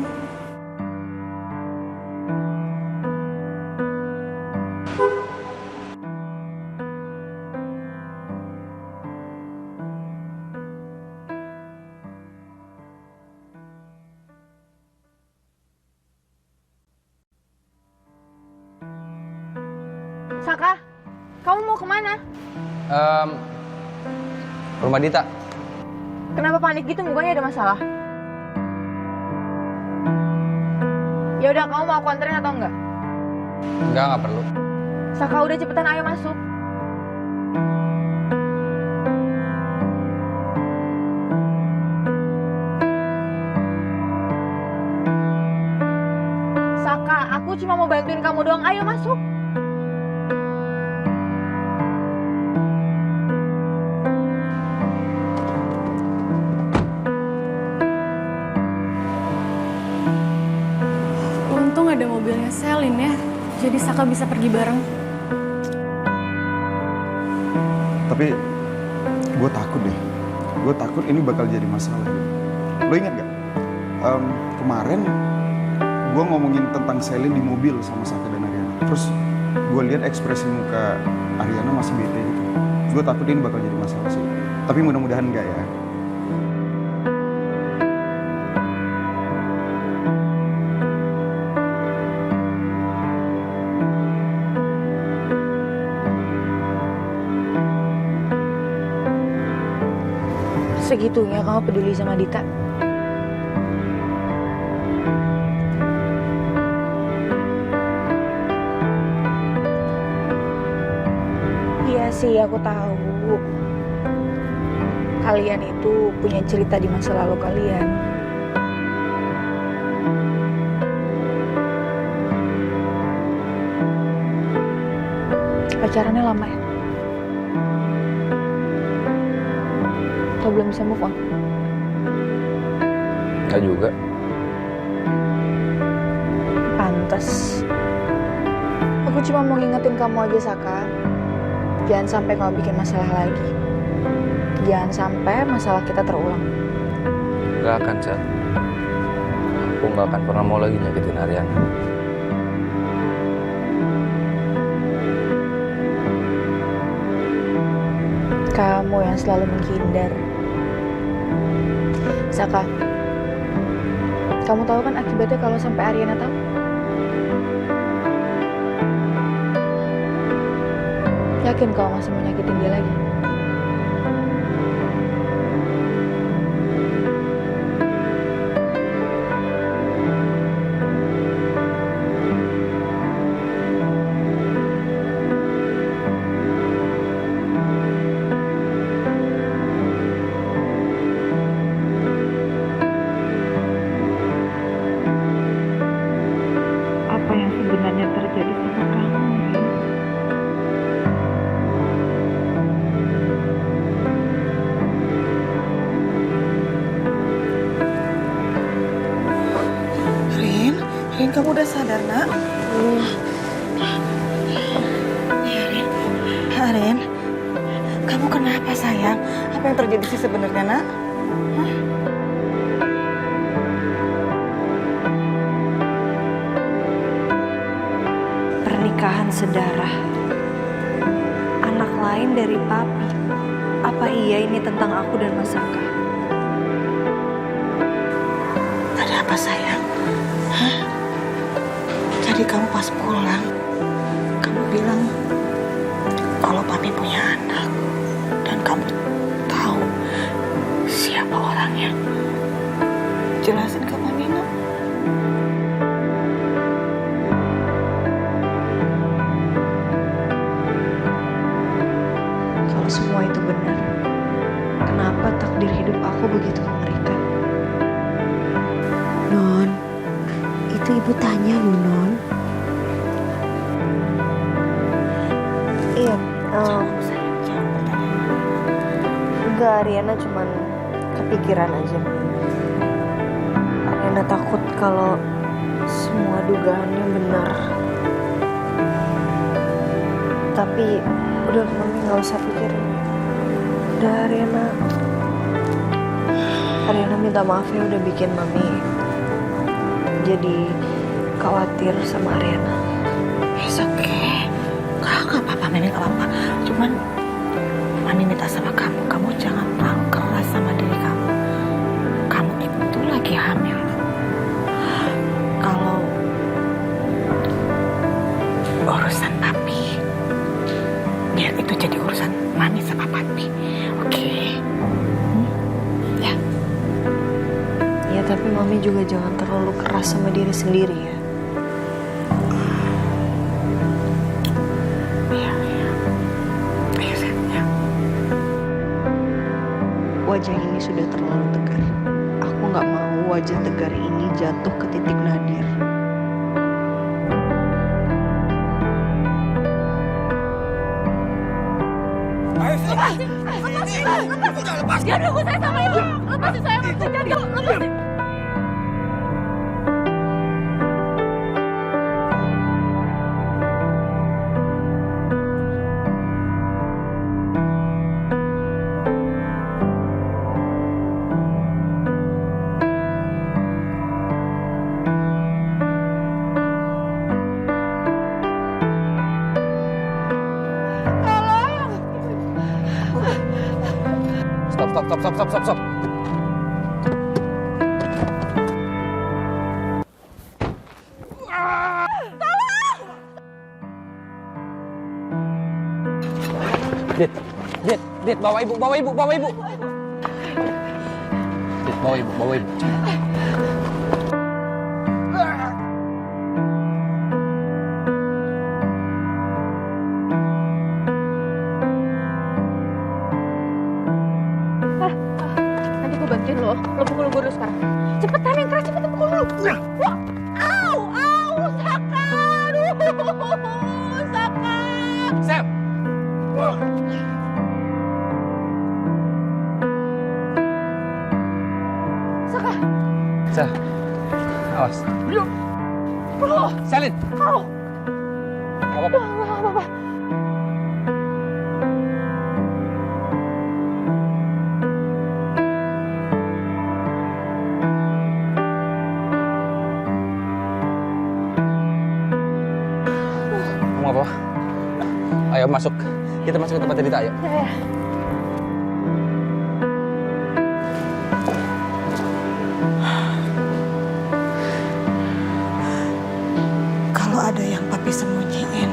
Saka, kamu mau kemana? Rumah Dita. Kenapa panik gitu? Mukanya ada masalah? Ya udah, kamu mau aku anterin atau enggak? Enggak perlu. Saka, udah cepetan, ayo masuk. Saka, aku cuma mau bantuin kamu doang, ayo masuk. Untung ada mobilnya Selin ya, jadi Saka bisa pergi bareng. Tapi gue takut deh. Gue takut ini bakal jadi masalah. Lo ingat gak? Kemarin gue ngomongin tentang Selin di mobil sama Saka dan Ariana. Terus gue lihat ekspresi muka Ariana masih bete gitu. Gue takut ini bakal jadi masalah sih. Tapi mudah-mudahan enggak ya. Segitunya kamu peduli sama Dita? Iya sih, aku tahu. Kalian itu punya cerita di masa lalu kalian. Pacarannya lama ya? Atau belum bisa move on? Enggak juga. Pantes. Aku cuma mau ngingetin kamu aja, Saka. Jangan sampai kamu bikin masalah lagi. Jangan sampai masalah kita terulang. Gak akan, Sel. Aku gak akan pernah mau lagi nyakitin Ariana. Kamu yang selalu menghindar. Saka, kamu tahu kan akibatnya kalau sampai Ariana tahu? Yakin kau masih mau nyakitin dia lagi? Apa yang sebenarnya terjadi sama kamu, Rin? Rin, kamu udah sadar, nak? Ya, Rin. Rin, kamu kenapa, sayang? Apa yang terjadi sih sebenarnya, nak? Pernikahan sedarah. Anak lain dari papi. Apa iya ini tentang aku dan Mas Saka? Ada apa, sayang? Hah? Jadi kamu pas pulang, kamu bilang kalau papi punya anak dan kamu tahu siapa orangnya. Jelasin ke mami, nak. Kalau semua itu benar, kenapa takdir hidup aku begitu mengerikan? Non, itu ibu tanya loh, Non. Iya, enggak, Ariana cuman kepikiran aja. Ariana takut kalau semua dugaannya benar. Tapi udah, Mami nggak usah pikirin. Udah, Ariana minta maaf ya udah bikin Mami jadi khawatir sama Ariana. It's okay. Gak apa-apa, Mami gak apa-apa. Cuman Mami minta sama kamu jangan terlalu keras sama diri kamu. Kamu itu lagi hamil. Kalau urusan papi, biar itu jadi urusan Mami sama papi. Oke? Ya. Ya tapi Mami juga jangan terlalu keras sama diri sendiri ya. Wajah ini sudah terlalu tegar. Aku nggak mau wajah tegar ini jatuh ke titik nadir. Lepasin! Jangan ganggu saya sama ibu! Lepasin saya! Jangan ganggu! Lepasin! Stop. Dit, bawa ibu. Dit, bawa ibu. Nanti gue bantuin lo pukul gue dulu sekarang. Cepetan yang keras, cepetan pukul dulu. Wah, au, Saka, aduh, Saka. Sam. Saka. Sal, awas. Bro. Salin. Au. Gak apa-apa. Gak apa-apa. Kamu apa? Ayo masuk. Kita masuk ke tempat cerita, ayo. Ya. Kalau ada yang papi sembunyiin,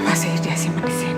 pasti dia simpen di sini.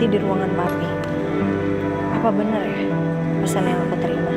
nanti di ruangan papi. Apa benar ya pesan yang aku terima?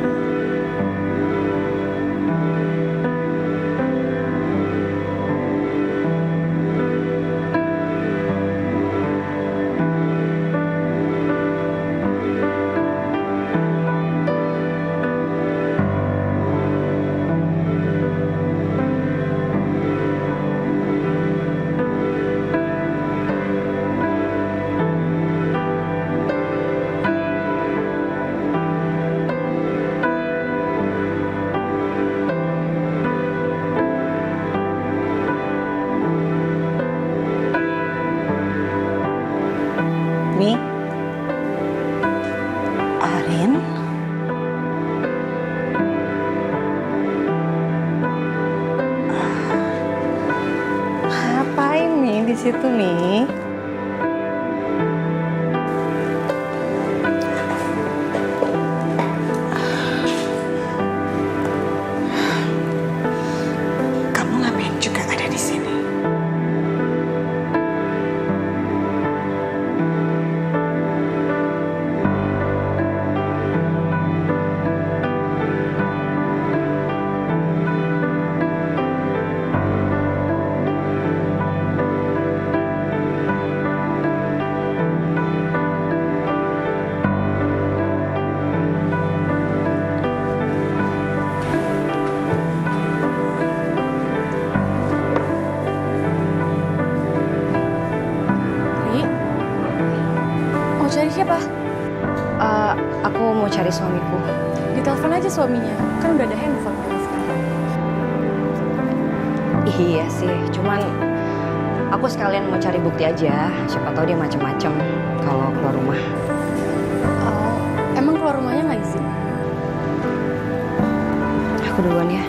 Mi, Arin, ngapain nih di situ nih? Kamu ngapain juga ada di sini? Ri, mau cari siapa? Aku mau cari suamiku. Ditelepon aja suaminya, kan udah ada handphone kan sekarang. Iya sih, cuman aku sekalian mau cari bukti aja. Siapa tahu dia macem-macem kalau keluar rumah. Oh, emang keluar rumahnya nggak izin? Aku duluan ya.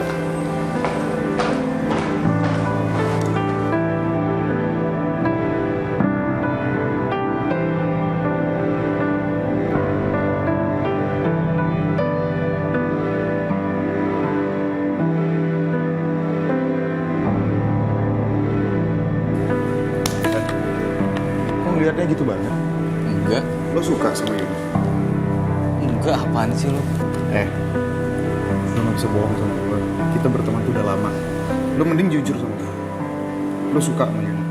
Kok ngeliatnya gitu banget? Enggak. Lo suka sama Yuna? Enggak, apaan sih lo? Lo gak bisa bohong sama gue. Kita berteman tuh udah lama. Lo mending jujur sama gue. Lo suka sama Yuna?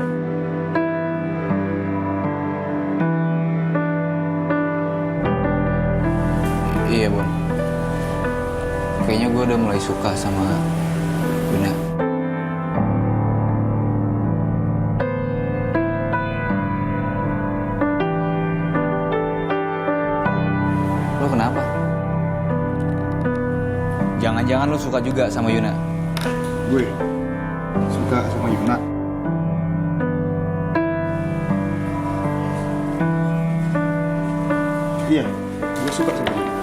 Iya, Bon. Kayaknya gue udah mulai suka sama Yuna. Lo kenapa? Jangan-jangan lo suka juga sama Yuna? Gue suka sama Yuna. Iya, gue suka sama Yuna.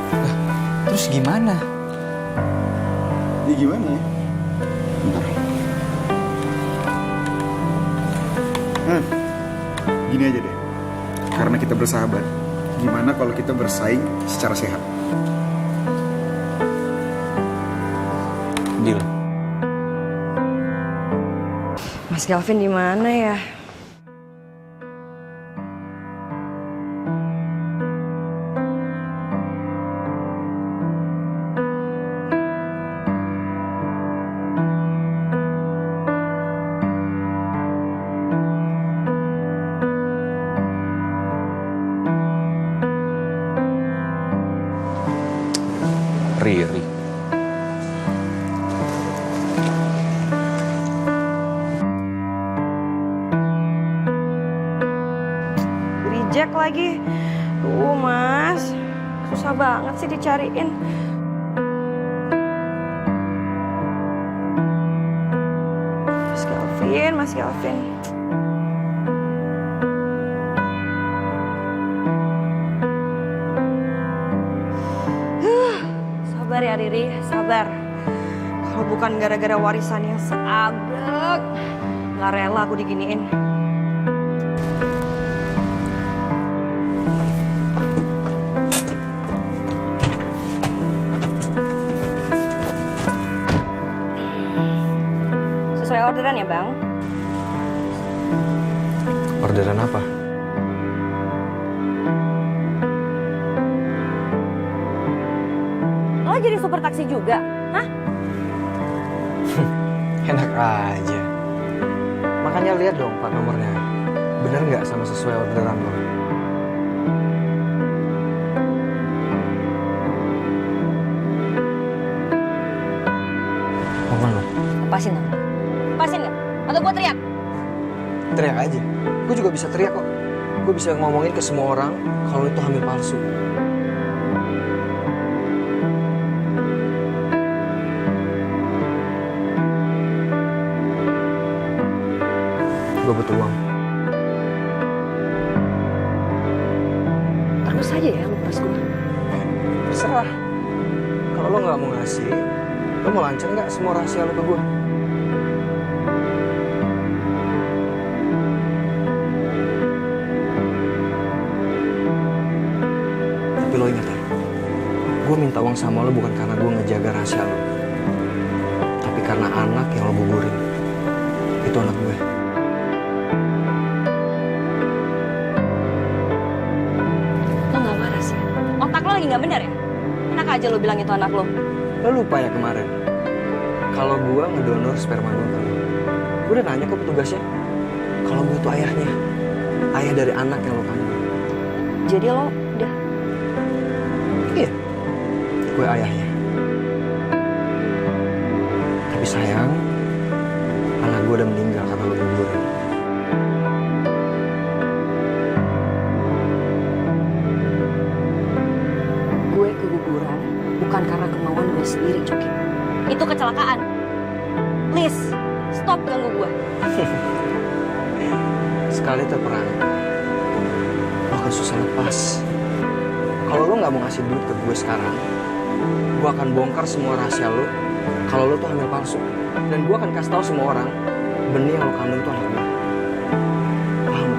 Terus gimana? Ya gimana ya? Bentar. Gini aja deh. Karena kita bersahabat, gimana kalau kita bersaing secara sehat? Deal. Mas Galvin di mana ya? Riri. Reject lagi. Mas. Susah banget sih dicariin. Mas Galvin. Sabar ya Riri, sabar. Kalau bukan gara-gara warisan yang seabrek, gak rela aku diginiin. Sesuai orderan ya Bang? Orderan apa? Lo jadi supir taksi juga? Hah? Enak aja. Makanya lihat dong plat nomornya. Bener nggak sama sesuai orderan lo? Apa lo? Lepasin dong. Lepasin nggak? Atau gue teriak? Teriak aja. Gue juga bisa teriak kok. Gue bisa ngomongin ke semua orang kalau itu hamil palsu. Gue butuh uang. Terus aja ya lu peras gue. Terserah. Kalau lo nggak mau ngasih, lo mau lancar nggak semua rahasia lo ke gue? Tapi lo ingat ya, gue minta uang sama lo bukan karena gue ngejaga rahasia lo, tapi karena anak yang lo gugurin. Itu anak gue. Lo nggak waras ya? Otak lo lagi nggak benar ya? Enak aja lo bilang itu anak lo. Lo lupa ya kemarin, kalau gue ngedonor sperma gue ke lo. Gue udah nanya ke petugasnya, kalau gue tuh ayahnya, ayah dari anak yang lo kandung. Jadi lo udah? Iya, gue ayahnya. Tapi sayang, anak gue udah meninggal karena lo gugurin. Gue keguguran bukan karena kemauan gue sendiri, Coki. Itu kecelakaan. Please, stop ganggu gue. Sekali terperang, lo akan susah lepas. Kalau lo nggak mau ngasih duit ke gue sekarang, gue akan bongkar semua rahasia lo kalau lo tuh hamil palsu. Dan gue akan kasih tahu semua orang, benih yang lo kandung tuh anak gue. Paham lo?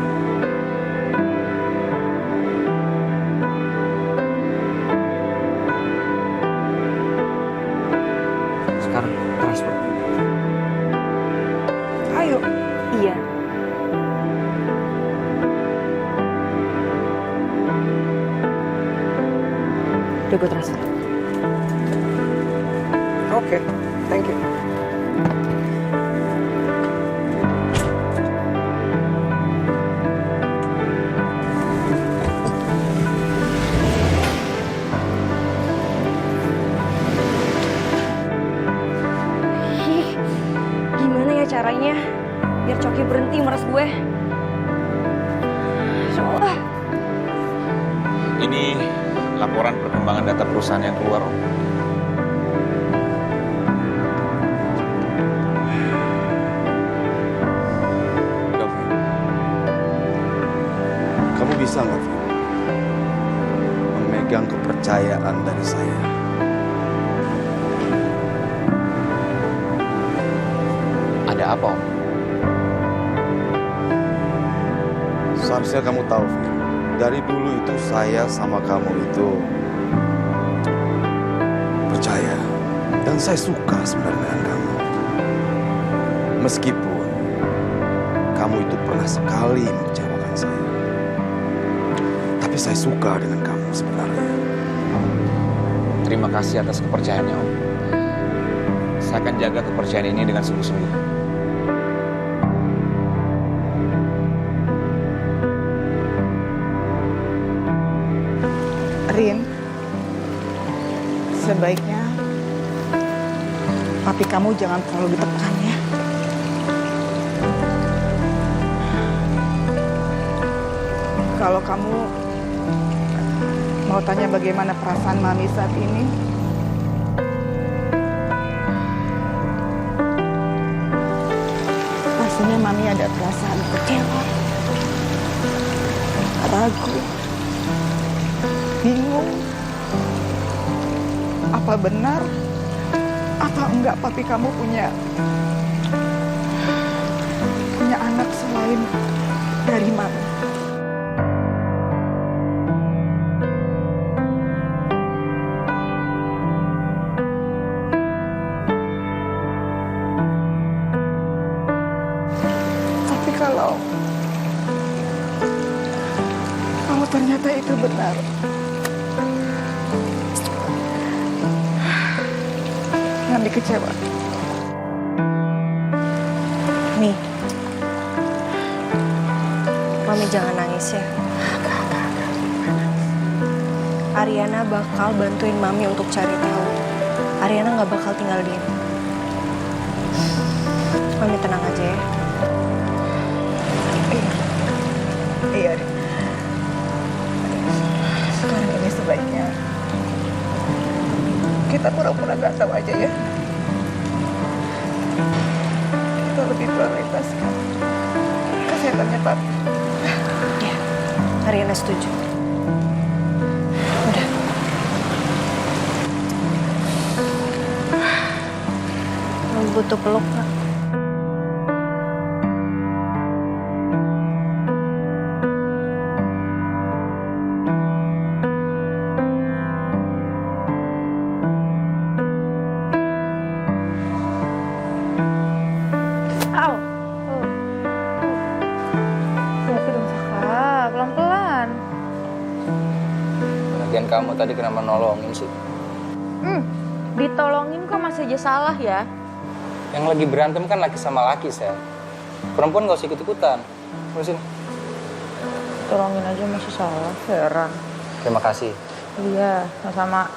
Sekarang transfer. Ayo. Iya. Udah gue transfer. Oke, thank you. Ih, gimana ya caranya biar Coki berhenti meres gue? Soalnya Ini laporan perkembangan data perusahaan yang keluar, Om. Gavin, kamu bisa nggak, Vin, memegang kepercayaan dari saya? Ada apa, Om? Seharusnya kamu tahu, Vin, dari dulu itu saya sama kamu itu percaya. Dan saya suka sebenarnya dengan kamu. Meskipun kamu itu pernah sekali mengecewakan saya. Tapi saya suka dengan kamu sebenarnya. Terima kasih atas kepercayaannya, Om. Saya akan jaga kepercayaan ini dengan sungguh-sungguh. Rin, sebaiknya papi kamu jangan terlalu ditekan ya. Kalau kamu mau tanya bagaimana perasaan mami saat ini, pastinya mami ada perasaan kecewa, ragu, bingung. Apa benar atau enggak papi kamu punya anak selain dari mami? Tapi kalau ternyata itu benar, jangan dikecewa. Mi, Mami jangan nangis ya. Ariana bakal bantuin Mami untuk cari tahu. Ariana nggak bakal tinggal diam. Mami tenang aja ya. Iya. Sekarang ini sebaiknya kita pura-pura gak tahu aja ya. Kita lebih prioritaskan kesehatannya Papi. Ya, Ariana setuju. Udah. Mami butuh peluk, Pak. Lagian kamu tadi kenapa nolongin sih? Ditolongin kok masih aja salah ya? Yang lagi berantem kan laki sama laki, Sel. Perempuan gak usah ikut-ikutan. Terusin. Tolongin aja masih salah, heran. Terima kasih. Iya, sama-sama.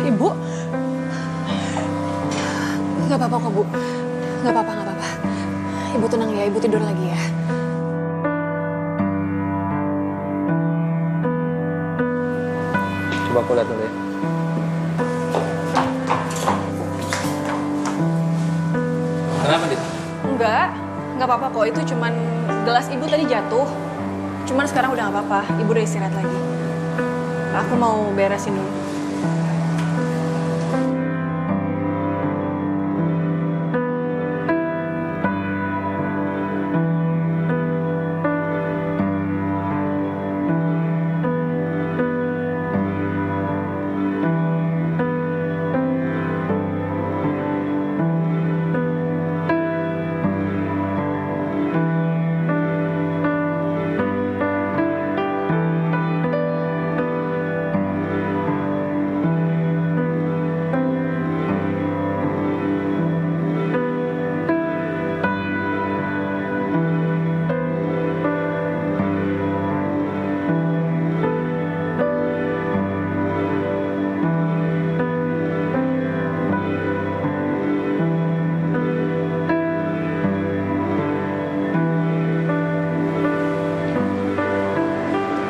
Ibu? Gak apa-apa kok, Bu. Gak apa-apa, gak apa-apa. Ibu tenang ya, Ibu tidur lagi ya. Coba aku lihat dulu ya. Kenapa, Dit? Enggak apa-apa kok. Itu cuman gelas Ibu tadi jatuh. Cuman sekarang udah gak apa-apa. Ibu udah istirahat lagi. Aku mau beresin dulu.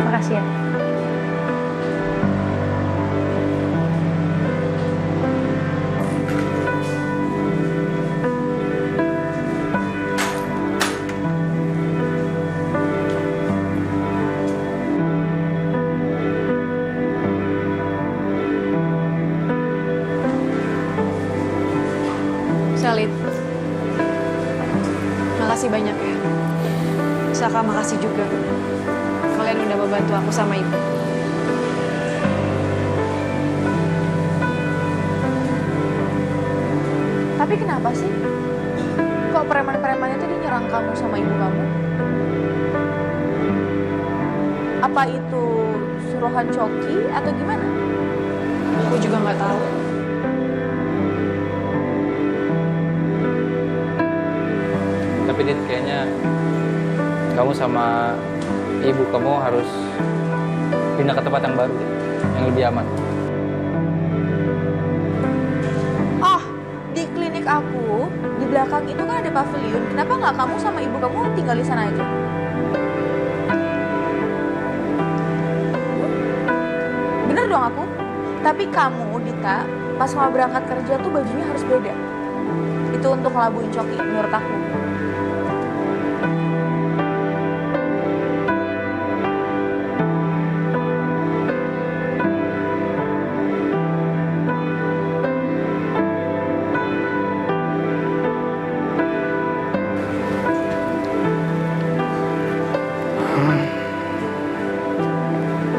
Makasih ya. Salit. Makasih banyak ya. Saka makasih juga. Kalian udah membantu aku sama Ibu. Tapi kenapa sih? Kok preman-preman itu nyerang kamu sama ibu kamu? Apa itu suruhan Coki atau gimana? Aku juga nggak tahu. Tapi Dit, kayaknya kamu sama ibu kamu harus pindah ke tempat yang baru, Dit. Yang lebih aman. Oh, di klinik aku, di belakang itu kan ada pavilion. Kenapa nggak kamu sama ibu kamu tinggal di sana aja? Bener dong aku? Tapi kamu, Dita, pas mau berangkat kerja tuh bajunya harus beda. Itu untuk ngelabuin Coki menurut aku.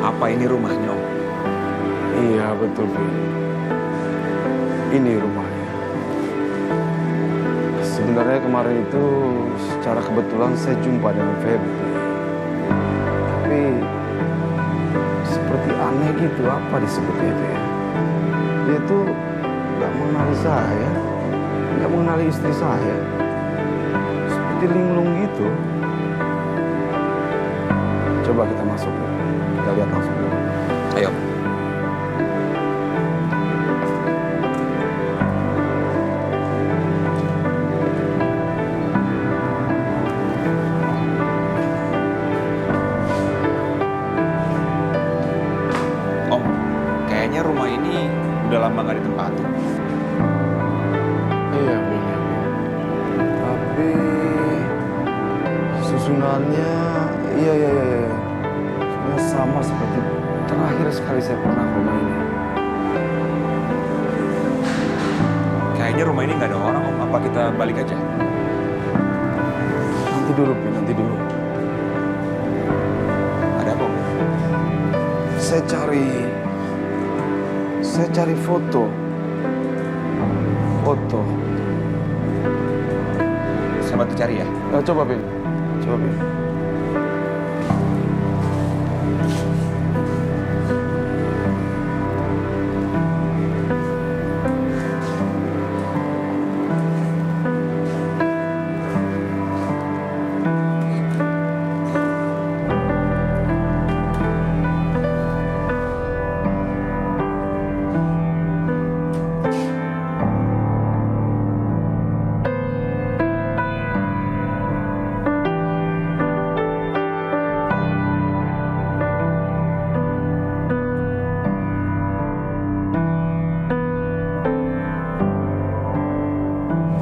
Apa ini rumahnya, Om? Iya betul, Vin. Ini rumahnya. Sebenarnya kemarin itu secara kebetulan saya jumpa dengan Febri. Tapi seperti aneh gitu, apa disebutnya itu ya? Dia tuh nggak mengenali saya, nggak mengenali istri saya. Seperti linglung gitu. Coba kita masuk ya. Kita lihat langsung dulu. Ayo. Om, kayaknya rumah ini udah lama nggak ditempatin. Iya, Vin. Tapi susunannya, iya. Susunannya sama seperti terakhir sekali saya pernah ke rumah ini. Kayaknya rumah ini nggak ada orang, Om. Apa kita balik aja? Nanti dulu, Vin, nanti dulu. Ada apa, Om? Saya cari foto. Saya bantu cari ya. Coba, Vin.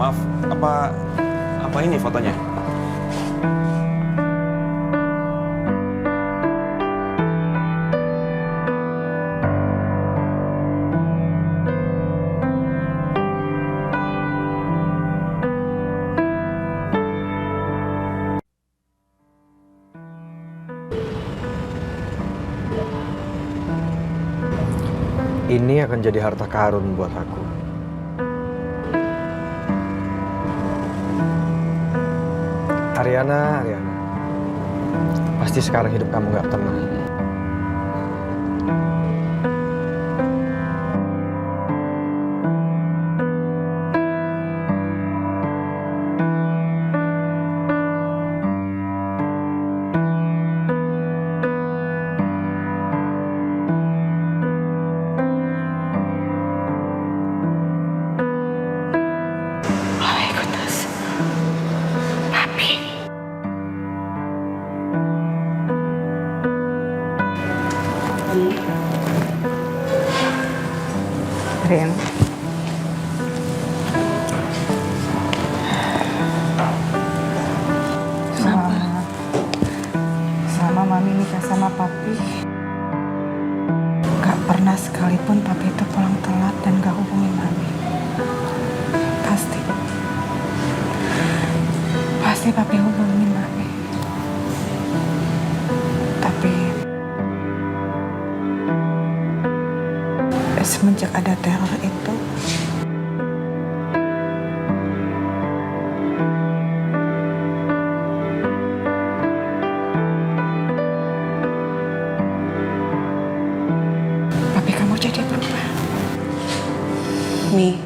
Maaf, apa ini fotonya? Ini akan jadi harta karun buat aku. Ariana. Pasti sekarang hidup kamu nggak tenang. Ren. Selama Mami nikah sama Papi, gak pernah sekalipun Papi itu pulang telat dan gak hubungin Mami. Pasti Papi hubungin Mami. Tapi semenjak ada teror itu, Papi kamu jadi berubah. Mi,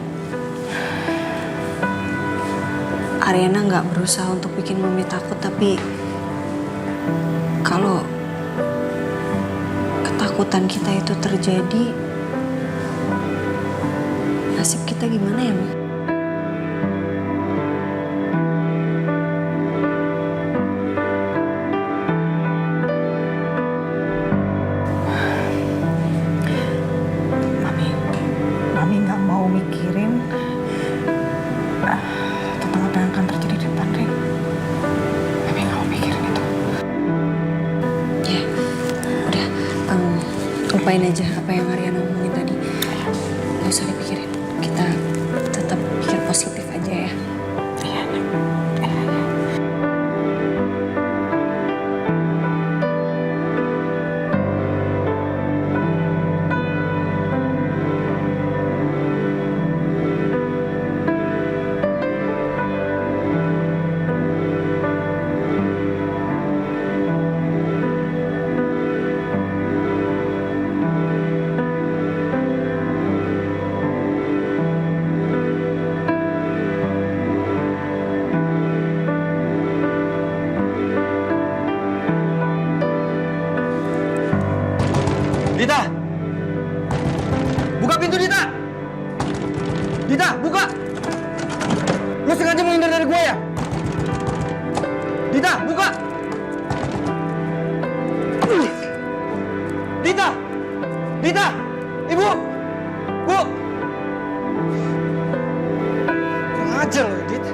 Ariana nggak berusaha untuk bikin Mami takut, tapi kalau ketakutan kita itu terjadi, nasib kita gimana ya, Mi? Mami nggak mau mikirin lupain aja apa yang Ariana ngomongin tadi. Gak usah dipikirin. Kita tetap pikir positif aja ya. Dita! Buka pintu, Dita! Dita, buka! Lu sengaja menghindar dari gue ya? Dita, buka! Dita! Dita! Ibu! Bu! Kurang ajar lo, Dit.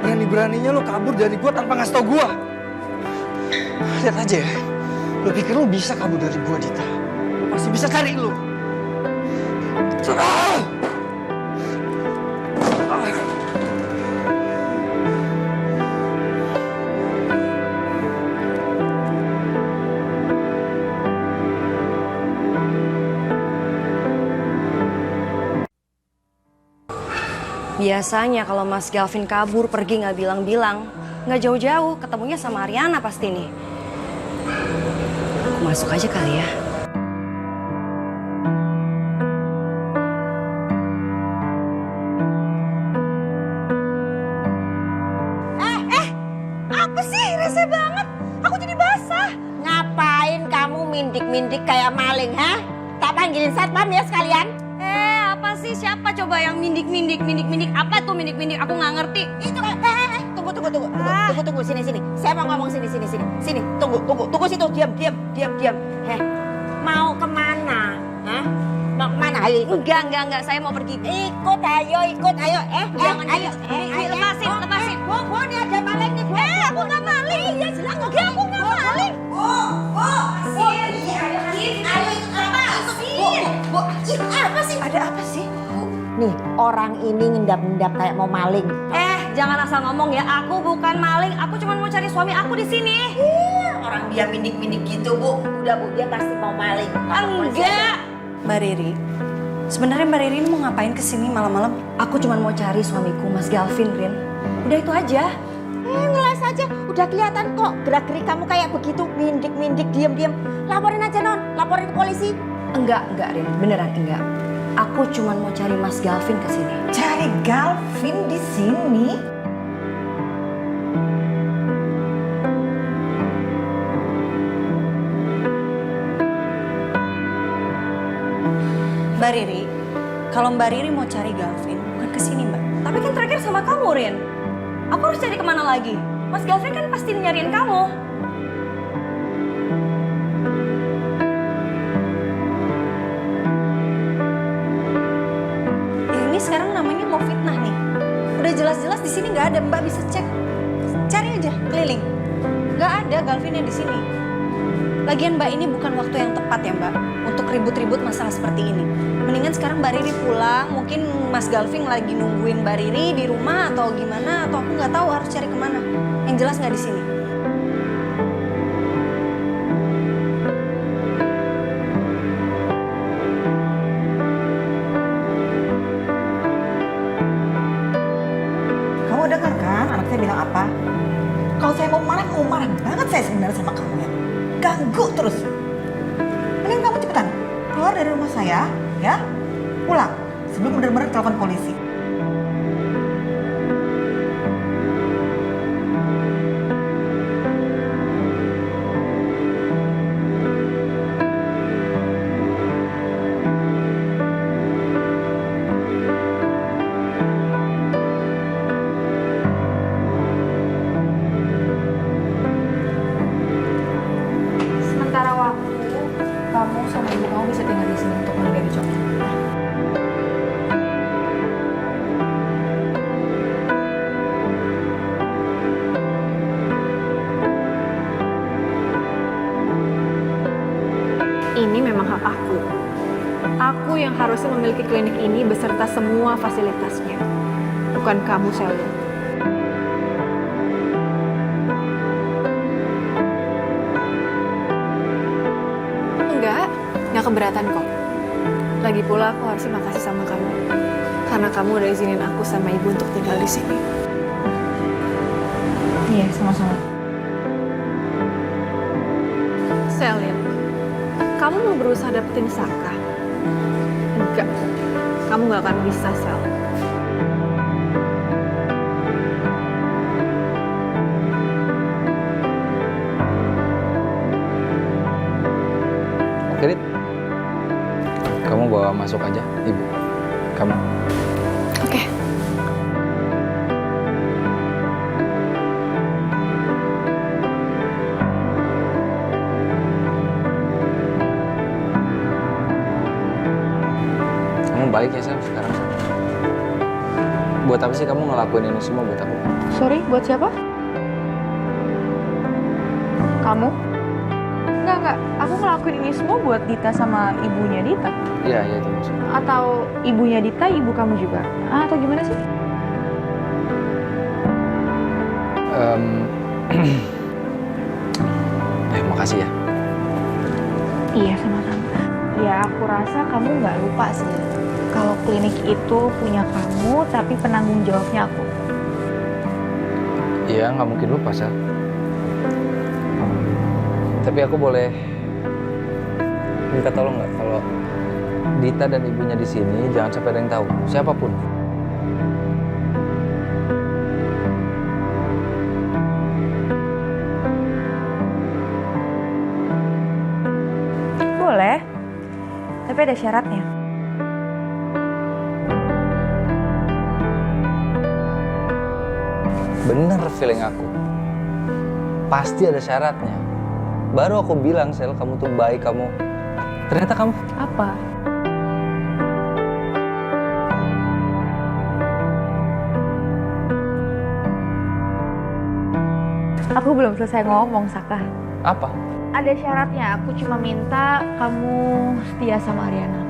Berani-beraninya lo kabur dari gue tanpa ngasih tau gue. Lihat aja ya. Lo pikir lo bisa kabur dari gue, Dita? Masih bisa cari lu. Biasanya kalau Mas Galvin kabur pergi nggak bilang-bilang, nggak jauh-jauh, ketemunya sama Ariana pasti nih. Aku masuk aja kali ya. Apa sih? Rese banget. Aku jadi basah. Ngapain kamu mindik-mindik kayak maling, ha? Tak panggilin satpam ya sekalian? Apa sih? Siapa coba yang mindik-mindik? Mindik-mindik apa tuh mindik-mindik? Aku nggak ngerti. Itu kan, tunggu, sini. Saya mau ngomong sini. Tunggu situ, diam. Mau kemana? Hah? Mau kemana? Ayo ikut. Enggak, saya mau pergi. Ikut, ayo. Jangan ayo. lepasin. Bu, ini ada maling nih, Bu. Aku nggak maling. Iya, jelas. Aku nggak maling. Bu, ayo ikut apa? Bu, apa sih? Ada apa sih? Nih, orang ini ngendap-ngendap kayak mau maling. Jangan asal ngomong ya. Aku bukan maling. Aku cuma mau cari suami aku di sini. Orang dia mindik-mindik gitu, Bu. Udah, Bu, dia pasti mau maling. Enggak. Mbak Riri, sebenarnya Mbak Riri ini mau ngapain kesini malam-malam? Aku cuma mau cari suamiku, Mas Galvin, Rin. Udah itu aja. Ngeles aja. Udah kelihatan kok gerak-gerik kamu kayak begitu. Mindik-mindik, diem-diem. Laporin aja, Non. Laporin ke polisi. Enggak, Rin. Beneran enggak. Aku cuma mau cari Mas Galvin kesini. Cari Galvin di sini? Mbak Riri, kalau Mbak Riri mau cari Galvin, bukan kesini Mbak. Tapi kan terakhir sama kamu, Rin. Aku harus cari kemana lagi? Mas Galvin kan pasti nyariin kamu. Ini sekarang namanya mau fitnah nih. Udah jelas-jelas di sini nggak ada, Mbak bisa cek. Cari aja keliling. Nggak ada Galvinnya di sini. Lagian Mbak ini bukan waktu yang tepat ya Mbak untuk ribut-ribut masalah seperti ini. Mendingan sekarang Mbak Riri pulang, mungkin Mas Galvin lagi nungguin Mbak Riri di rumah atau gimana, atau aku nggak tahu harus cari kemana. Yang jelas nggak di sini. Kamu dengar kan anak saya bilang apa? Kalau saya mau marah banget saya sebenarnya sama kamu ya. Ganggu terus. Mending kamu cepetan keluar dari rumah saya, ya. Pulang sebelum benar-benar telepon polisi. Sementara waktu kamu sama ibu kamu bisa tinggal di sini untuk menjaga coklat. Aku yang harusnya memiliki klinik ini beserta semua fasilitasnya. Bukan kamu, Selin. Nggak keberatan kok. Lagi pula aku harusnya makasih sama kamu. Karena kamu udah izinin aku sama ibu untuk tinggal di sini. Iya, sama-sama. Selin, kamu mau berusaha dapetin Saka? Enggak. Kamu nggak akan bisa, Sel. Oke, Dit. Kamu bawa masuk aja, Ibu. Kamu. Oke. Kamu baik ya, Sam, sekarang. Buat apa sih kamu ngelakuin ini semua buat aku? Sorry, buat siapa? Kamu? Enggak. Aku ngelakuin ini semua buat Dita sama ibunya Dita. Iya, itu maksudnya. Atau ibunya Dita, ibu kamu juga? Atau gimana sih? Makasih ya. Iya, sama-sama. Ya, aku rasa kamu nggak lupa sih. Kalau klinik itu punya kamu, tapi penanggung jawabnya aku. Iya, nggak mungkin lupa, Sal. Tapi aku boleh minta tolong nggak kalau Dita dan ibunya di sini jangan sampai ada yang tahu, siapapun. Boleh, tapi ada syaratnya. Bener feeling aku. Pasti ada syaratnya. Baru aku bilang, Sel, kamu tuh baik, kamu. Ternyata kamu... Apa? Aku belum selesai ngomong, Saka. Apa? Ada syaratnya, aku cuma minta kamu setia sama Ariana.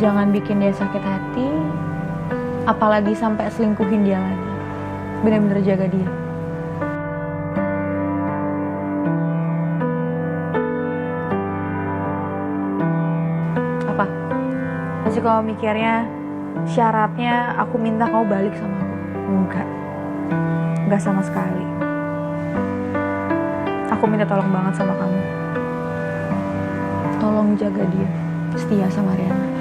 Jangan bikin dia sakit hati, apalagi sampai selingkuhin dia lagi. Bener-bener jaga dia. Apa? Masih kamu mikirnya syaratnya aku minta kau balik sama aku? Enggak. Enggak sama sekali. Aku minta tolong banget sama kamu. Tolong jaga dia, setia sama Ariana.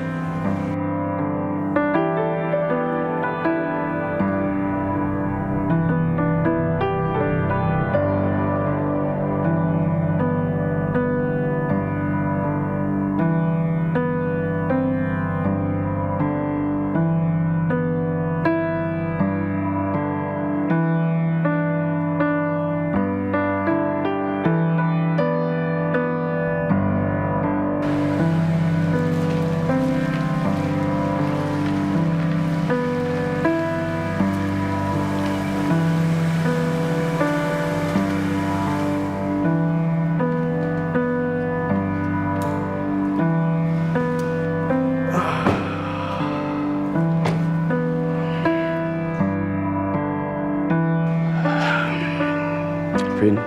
Vin,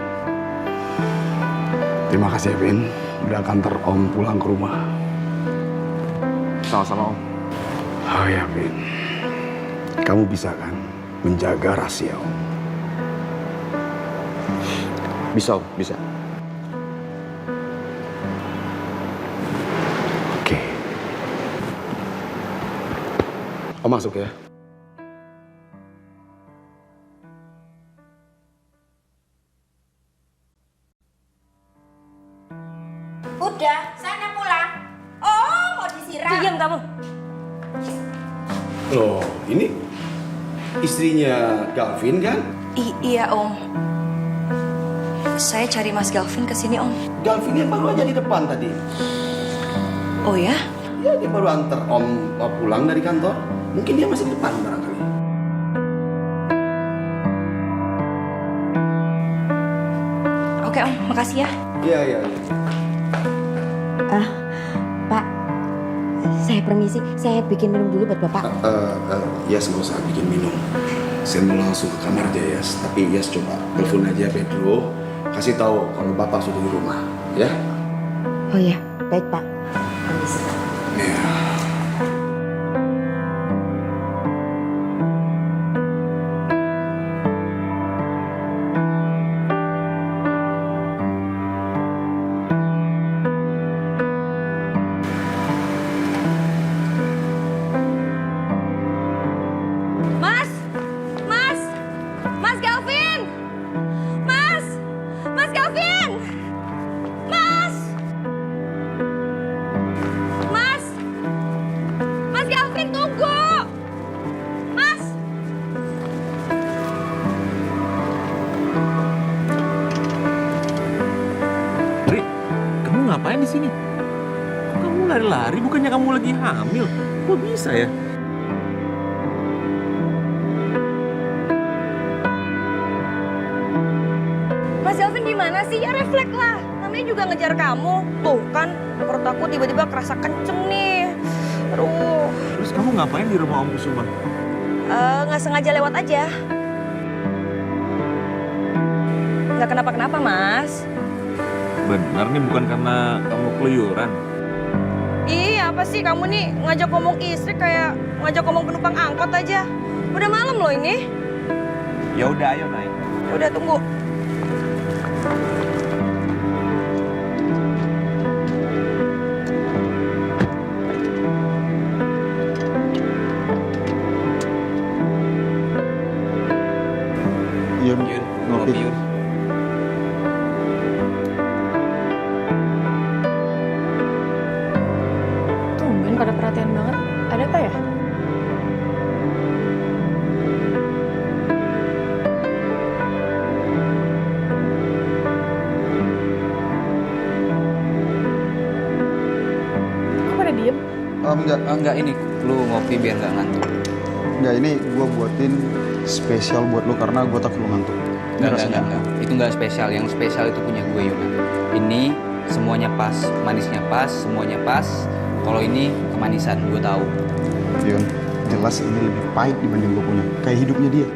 terima kasih ya Vin, udah antar Om pulang ke rumah. Sama-sama Om. Oh ya Vin, kamu bisa kan menjaga rahasia Om? Bisa Om, bisa. Oke. Om masuk ya. Udah, sana pulang. Oh, mau disiram. Diam kamu. Loh, ini istrinya Galvin kan? Iya Om. Saya cari Mas Galvin kesini Om. Galvin yang baru aja di depan tadi. Oh ya? Ya, dia baru antar Om pulang dari kantor. Mungkin dia masih di depan barangkali. Oke Om, makasih ya. Iya. Pak, saya permisi, saya bikin minum dulu buat Bapak. Yas nggak usah bikin minum. Saya mau langsung ke kamar aja Yas. Tapi Yas coba telepon aja Pedro, kasih tahu kalau Bapak sudah di rumah, ya? Oh ya, baik Pak. Permisi. Iya. Mas Galvin! Mas Galvin! Mas Galvin, tunggu! Mas! Ri, kamu ngapain di sini? Kok kamu lari-lari? Bukannya kamu lagi hamil? Kok bisa ya? Mas Galvin gimana sih? Ya refleks lah. Namanya juga ngejar kamu. Tuh kan, perut aku tiba-tiba kerasa kenceng nih. Aduh. Terus kamu ngapain di rumah Om Kusuma? Nggak sengaja lewat aja. Nggak kenapa-kenapa, Mas. Benar nih, bukan karena kamu keluyuran. Iya, apa sih kamu nih ngajak ngomong istri kayak ngajak ngomong penumpang angkot aja. Udah malam loh ini. Ya udah, ayo naik. Udah tunggu. Yun, ngopi. Tumben pada perhatian banget. Ada apa ya? Kok pada diem? Enggak, ini lu ngopi biar nggak ngantuk. Enggak, ini gue buatin spesial buat lu karena gue takut lu ngantuk. Enggak. Itu nggak spesial. Yang spesial itu punya gue, Yuna. Ini semuanya pas, manisnya pas, semuanya pas. Kalau ini kemanisan, gue tahu. Yun, jelas ini lebih pahit dibanding gue punya. Kayak hidupnya dia.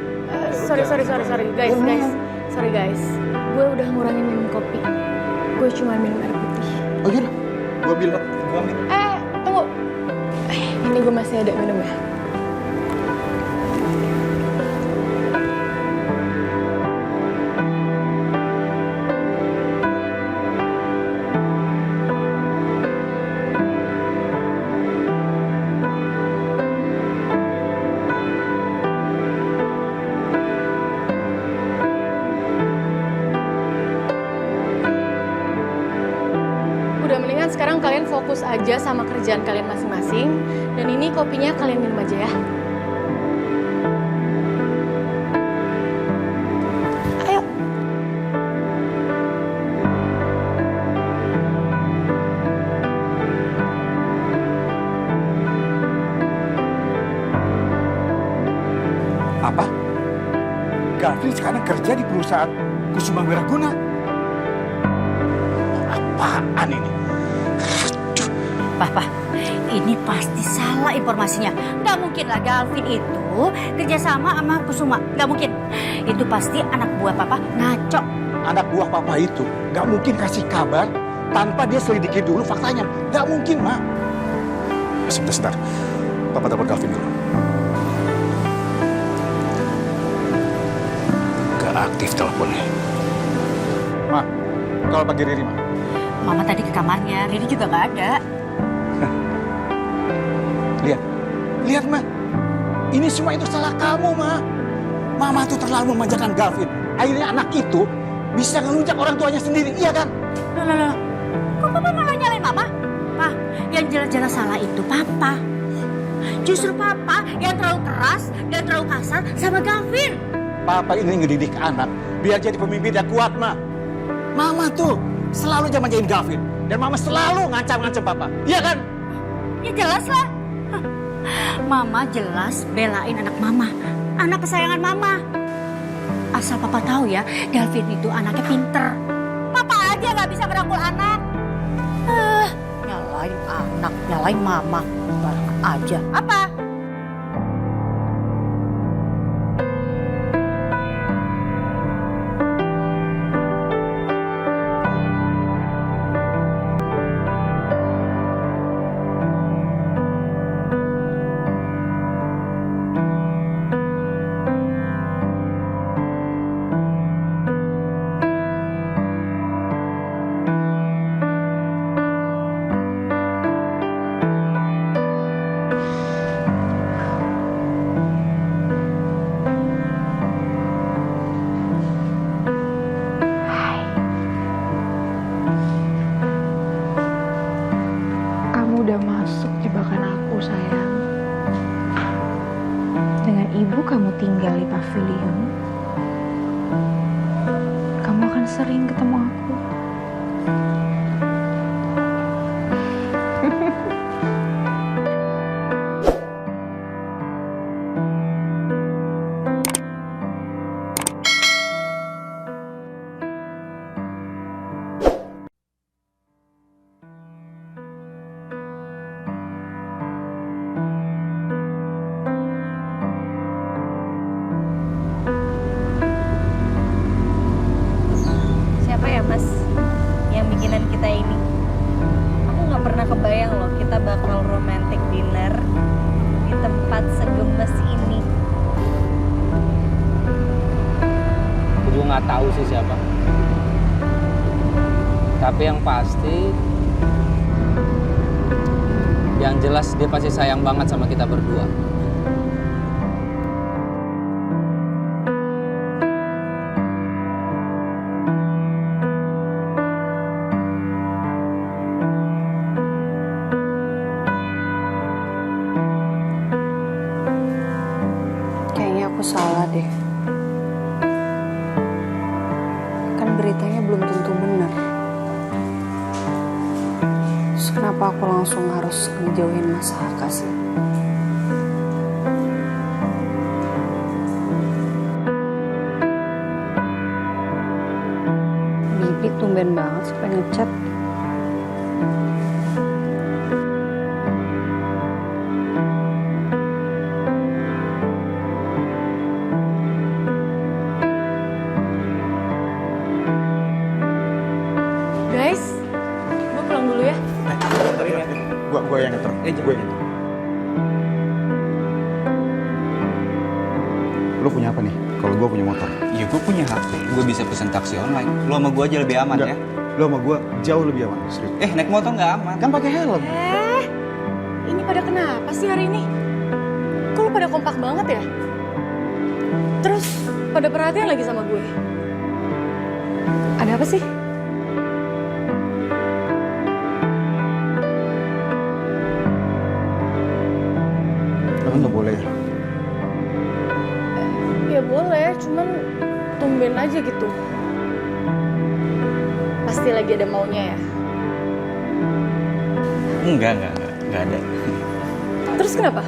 Sorry guys. Sorry guys. Gue udah ngurangin minum kopi. Gue cuma minum air putih. Oh iya, gue bilang. Tunggu. Ini gue masih ada minum ya. Udah mendingan sekarang kalian fokus aja sama kerjaan kalian masing-masing. Dan ini kopinya kalian minum aja ya. Ayo. Apa? Galvin sekarang kerja di perusahaan Kusuma Wiraguna. Apaan ini? Papa, ini pasti salah informasinya. Nggak mungkin lah Galvin itu kerjasama sama Kusuma. Nggak mungkin. Itu pasti anak buah Papa ngaco. Anak buah papa itu nggak mungkin kasih kabar tanpa dia selidiki dulu faktanya. Nggak mungkin, Ma. Sebentar. Papa telepon Galvin dulu. Gak aktif teleponnya. Ma, kalau pagi Riri, Ma. Mama tadi ke kamarnya, Riri juga nggak ada. Lihat, Ma. Ini semua itu salah kamu, Ma. Mama tuh terlalu memanjakan Galvin. Akhirnya anak itu bisa ngelunjak orang tuanya sendiri, iya kan? Loh. Kok Papa malah nyalain Mama? Pa, yang jelas-jelas salah itu Papa. Justru Papa yang terlalu keras dan terlalu kasar sama Galvin. Papa ini ngedidik anak biar jadi pemimpin yang kuat, Ma. Mama tuh selalu aja manjain Galvin. Dan Mama selalu ngancam-ngancam Papa, iya kan? Ya jelas lah. Mama jelas belain anak Mama. Anak kesayangan Mama. Asal Papa tahu ya, Galvin itu anaknya pinter. dia nggak bisa merangkul anak. Nyalain anak, nyalain mama. Barang aja. Apa? Kamu udah masuk jebakan aku, sayang. Dengan ibu kamu tinggal di pavilion, kamu akan sering ketemu aku. Siapa ya mas yang bikinan kita ini? Aku nggak pernah kebayang loh kita bakal romantic dinner di tempat segemes ini. Aku juga nggak tahu sih siapa. Tapi yang pasti, yang jelas dia pasti sayang banget sama kita berdua. Kayaknya aku salah deh. Kan beritanya belum tentu benar. Terus kenapa aku langsung harus ngejauhin Mas Haka sih? Bibi tumben banget sampai ngechat. Guys, gue pulang dulu ya. Gue yang ngeter. Gue yang ngeter. Lu punya apa nih? Kalau gue punya motor. Ya gue punya HP, gue bisa pesen taksi online. Lo sama gue aja lebih aman ya. Lu sama gue jauh lebih aman, serius. Naik motor nggak aman. Kan pakai helm. Ini pada kenapa sih hari ini? Kok lu pada kompak banget ya? Terus pada perhatian lagi sama gue. Ada apa sih? Kan nggak boleh ya? Ya boleh, cuman tumben aja gitu. Pasti lagi ada maunya ya. Enggak ada. Terus kenapa?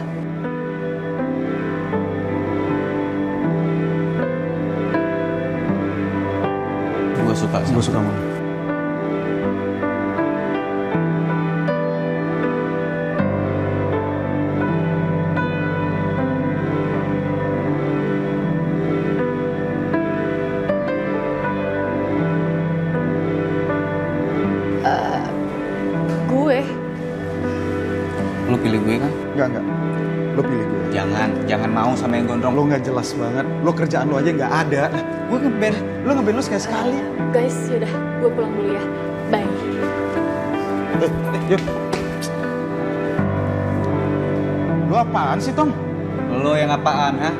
Gue suka sama lu. Gue? Lo pilih gue kan? Enggak. Lo pilih gue. Jangan mau sama yang gondrong. Lo nggak jelas banget. Lo kerjaan lo aja nggak ada. Gue ngeband. Lo ngeband lo sekali. Guys, yaudah, gue pulang dulu ya. Bye. Yuk. Lo apaan sih, Tom? Lo yang apaan, ha?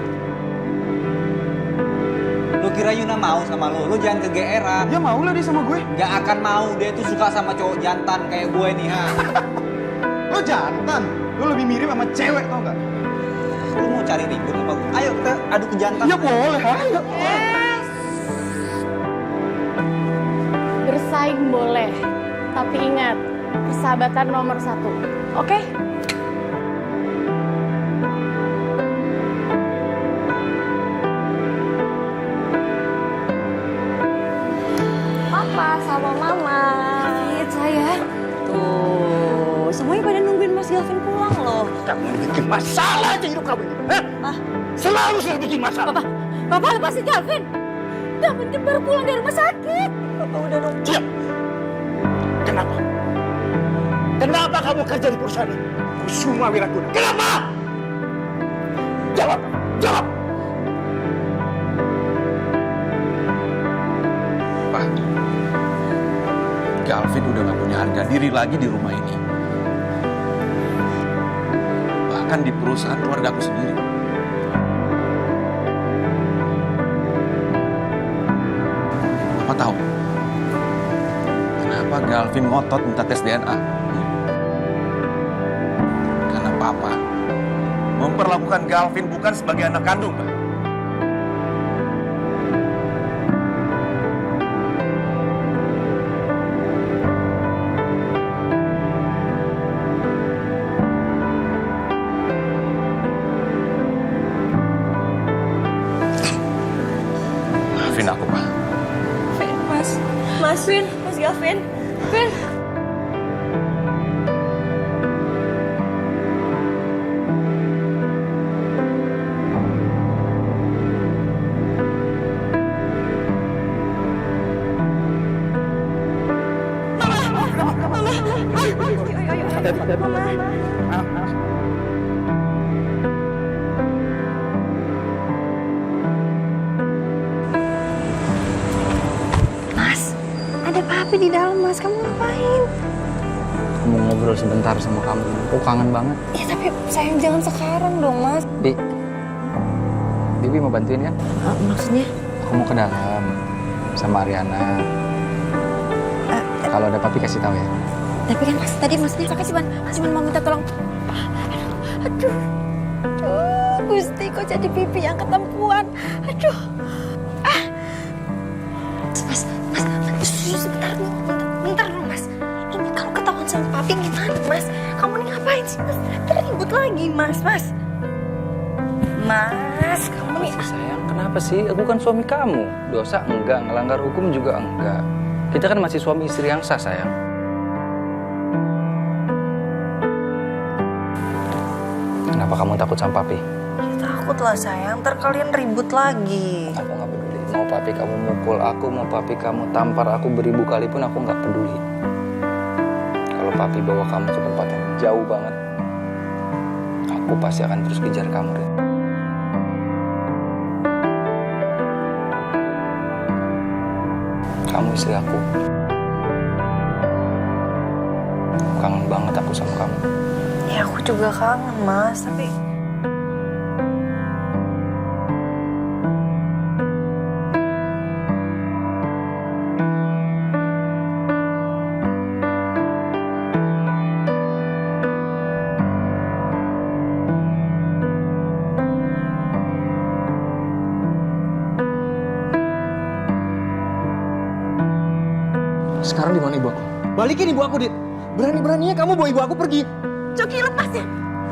Lo kira Yuna mau sama lo? Lo jangan kegeeran. Ya mau lah dia sama gue. Gak akan mau, dia tuh suka sama cowok jantan kayak gue nih, ha? Lo jantan. Lo lebih mirip sama cewek, tau gak? Lo mau cari ribut sama gue? Ayo kita adu ke jantan. Ya boleh, ayo. Bersaing boleh, tapi ingat, persahabatan nomor 1. Oke? Papa sama Mama kamu yang bikin masalah di hidup kamu ini. Selalu sih bikin masalah. Papa lepasin Calvin. Calvin kan baru pulang dari rumah sakit. Papa udah dong. Diam. Kenapa? Kenapa kamu kerja di perusahaan ini? Kusuma Wiraguna. Kenapa? Jawab. Jawab. Pak, Galvin udah gak punya harga diri lagi di rumah ini. Bahkan di perusahaan keluarga aku sendiri. Apa tahu? Kenapa Galvin ngotot minta tes DNA? Karena Papa memperlakukan Galvin bukan sebagai anak kandung, Pak. Maafin aku, Pak. Mas Gavin. Vin. Mas, ada papi di dalam, Mas. Kamu ngapain? Aku mau ngobrol sebentar sama kamu. Aku kangen banget. Ya tapi sayang jangan sekarang dong, Mas. Bibi mau bantuin kan? Maksudnya? Aku mau ke dalam sama Ariana. Kalau ada papi kasih tahu ya. Tapi kan Mas, tadi Masnya cuma mau minta tolong. Aduh, Gusti kok jadi pipi yang ketempuan. Aduh. Mas, bentar dulu Mas. Ini kalau ketahuan sama papi gimana Mas? Kamu nih ngapain sih Mas? Ribut lagi Mas. Mas, kamu nih. Sayang, kenapa sih? Aku kan suami kamu. Dosa enggak, ngelanggar hukum juga enggak. Kita kan masih suami istri yang sah, sayang. Kenapa kamu takut sama papi? Ya takut lah sayang, ntar kalian ribut lagi. Aku nggak peduli. Mau papi kamu mukul aku, mau papi kamu tampar aku beribu kali pun aku nggak peduli. Kalau papi bawa kamu ke tempat yang jauh banget, aku pasti akan terus kejar kamu, Rin. Kamu istri aku. Kangen banget aku sama kamu. Ya aku juga kangen Mas, tapi Sekarang di mana ibu aku? Balikin ibu aku, Dit. Berani-beraninya kamu bawa ibu aku pergi. Coki lepas ya.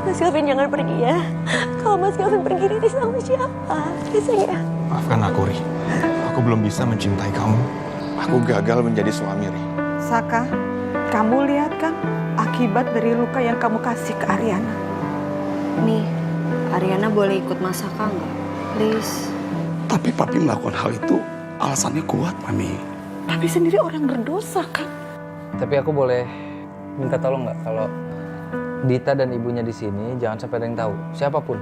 Mas Gavin jangan pergi ya. Kalau Mas Gavin pergi, Riri sama siapa? Ya. Maafkan aku, Ri. Aku belum bisa mencintai kamu. Aku gagal menjadi suami, Ri. Saka, kamu lihat kan akibat dari luka yang kamu kasih ke Ariana. Nih, Ariana boleh ikut Mas Saka nggak? Please. Tapi papi melakukan hal itu alasannya kuat, Mami. Papi sendiri orang berdosa kan? Tapi aku boleh minta tolong nggak kalau Dita dan ibunya di sini jangan sampai ada yang tahu, siapapun.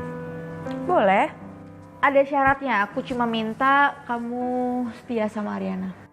Boleh. Ada syaratnya. Aku cuma minta kamu setia sama Ariana.